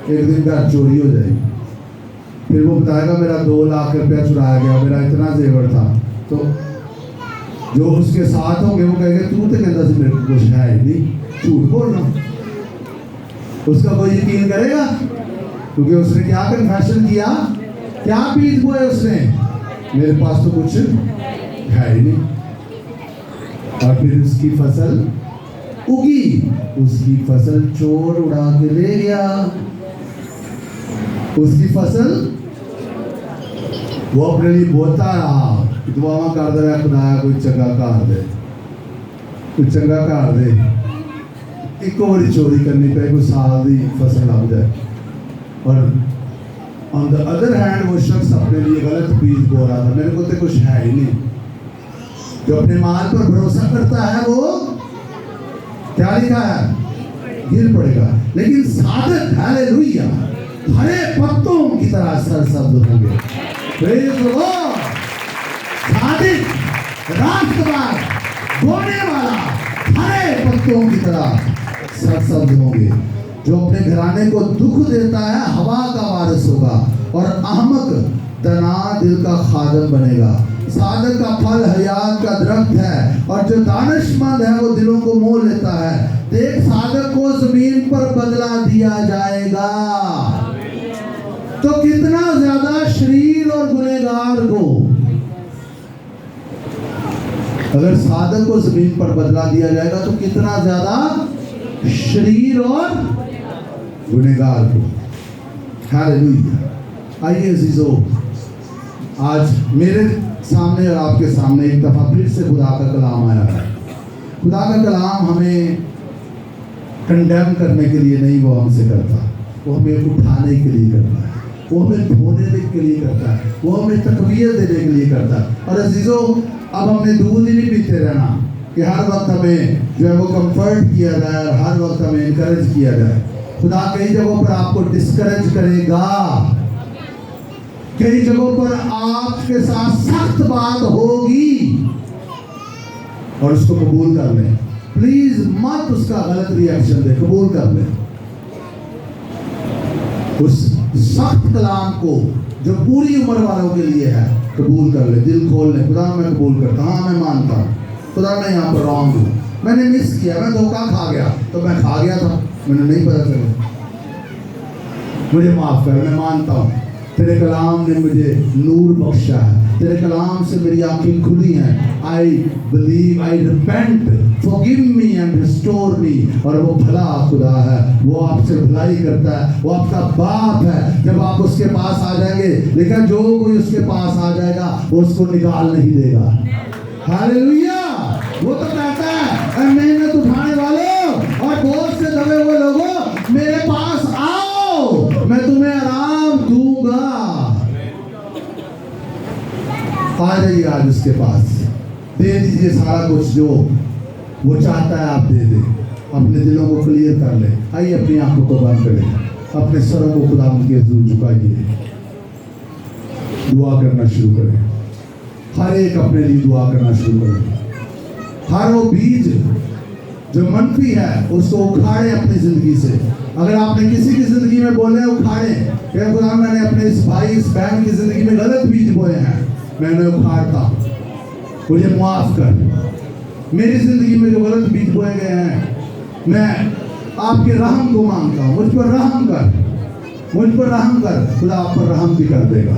एक दिन घर चोरी हो जाएगी, फिर वो बताएगा मेरा 2 लाख रुपया चुराया गया, मेरा इतना जेवर था। तो जो उसके साथ होंगे वो कहेंगे तू तो कहता से मेरे को कुछ है ही नहीं, झूठ बोल रहा। उसका कोई यकीन करेगा? क्योंकि उसने क्या कन्फेशन किया, क्या बीज बोए उसने, मेरे पास तो कुछ है ही नहीं। और फिर उसकी फसल उगी, उसकी फसल चोर उड़ा के ले गया। उसकी फसल वो अपने लिए बोता रहा, दुआ कर दे खुदाया कोई चंगा कर दे, कोई चंगा कर दे। एक बारी चोरी करनी पे कोई साल की फसल लग जाए। और ऑन द अदर हैंड वो शख्स अपने लिए गलत बीज बो रहा था, मेरे को तो कुछ है ही नहीं। जो अपने माल पर भरोसा करता है वो क्या लिखा है? गिर पड़ेगा। लेकिन साधक, हालेलुया, हरे पत्तों की तरह सरसब्ज होंगे। Praise the Lord. सादिक, रास्तबाज, बोने वाला हरे पत्तों की तरह सरसब्ज होंगे। जो अपने घराने को दुख देता है हवा का वारिस होगा, और अहमक दना दिल का खादम बनेगा। साधक का फल हयात का दरख्त है, और जो दानिशमंद है वो दिलों को मोह लेता है। देख, साधक को जमीन पर बदला दिया जाएगा, तो कितना ज्यादा शरीर और गुनहगार को। अगर साधक को जमीन पर बदला दिया जाएगा तो कितना ज्यादा शरीर और गुनहगार को। हालेलुया। आइए अजीजों, आज मेरे सामने और आपके सामने एक दफा फिर से खुदा का कलाम आया है। खुदा का कलाम हमें कंडेम करने के लिए नहीं वो हमसे करता, वो हमें उठाने के लिए करता है, वो हमें धोने के लिए करता है, वो हमें तकवीर देने के लिए करता है। और अजीजों, अब हमने दूध ही नहीं पीते रहना कि हर वक्त हमें जो है वो कंफर्ट किया जाए और हर वक्त हमें इनकरेज किया जाए। खुदा कई जगहों पर आपको डिस्करेज करेगा, कई जगहों पर आपके साथ सख्त बात होगी, और उसको कबूल कर लें। प्लीज मत उसका गलत रिएक्शन दे, कबूल कर लें उस सख्त कलाम को जो पूरी उम्र वालों के लिए है। कबूल कर ले, दिल खोल ले। खुदा मैं कबूल करता हूँ, हाँ मैं मानता हूँ, खुदा मैं यहाँ पर रॉन्ग हूँ, मैंने मिस किया, मैं धोखा खा गया, तो मैं खा गया था, मैंने नहीं पता चला, मुझे माफ कर, मैं मानता हूँ। तेरे कलाम ने मुझे नूर बख्शा है, तेरे कलाम से मेरी आंखें खुली हैं। I believe, I repent, forgive me and restore me. और वो भला खुदा है, वो आपसे भलाई करता है, वो आपका बाप है। जब आप उसके पास आ जाएंगे, लेकिन जो कोई उसके पास आ जाएगा वो उसको निकाल नहीं देगा। हालेलुया। वो तो कहता है मेहनत उठाने वालों और बोझ से दबे हुए लोगों, मेरे पास आओ, मैं तुम्हें आराम दूंगा। आ जाइए आज उसके पास, दे दीजिए सारा कुछ जो वो चाहता है, आप दे दे। अपने दिलों को क्लियर कर ले। आइए अपनी आंखों को बंद करें, अपने सरों को खुदा के हुजूर झुकाइए, दुआ करना शुरू करें। हर एक अपने लिए दुआ करना शुरू करें। हर वो बीज जो मनफी है उसको उखाड़े अपनी जिंदगी से। अगर आपने किसी की जिंदगी में बोले उखाड़े, क्या खुदा मैंने अपने इस भाई इस बहन की जिंदगी में गलत बीज बोए हैं, मैंने उखाड़ता, मुझे माफ कर। मेरी जिंदगी में जो गलत बीज बोए गए हैं, मैं आपके रहम को मांगता हूँ। मुझ पर रहम कर, मुझ पर रहम कर। खुदा आप पर रहम भी कर देगा।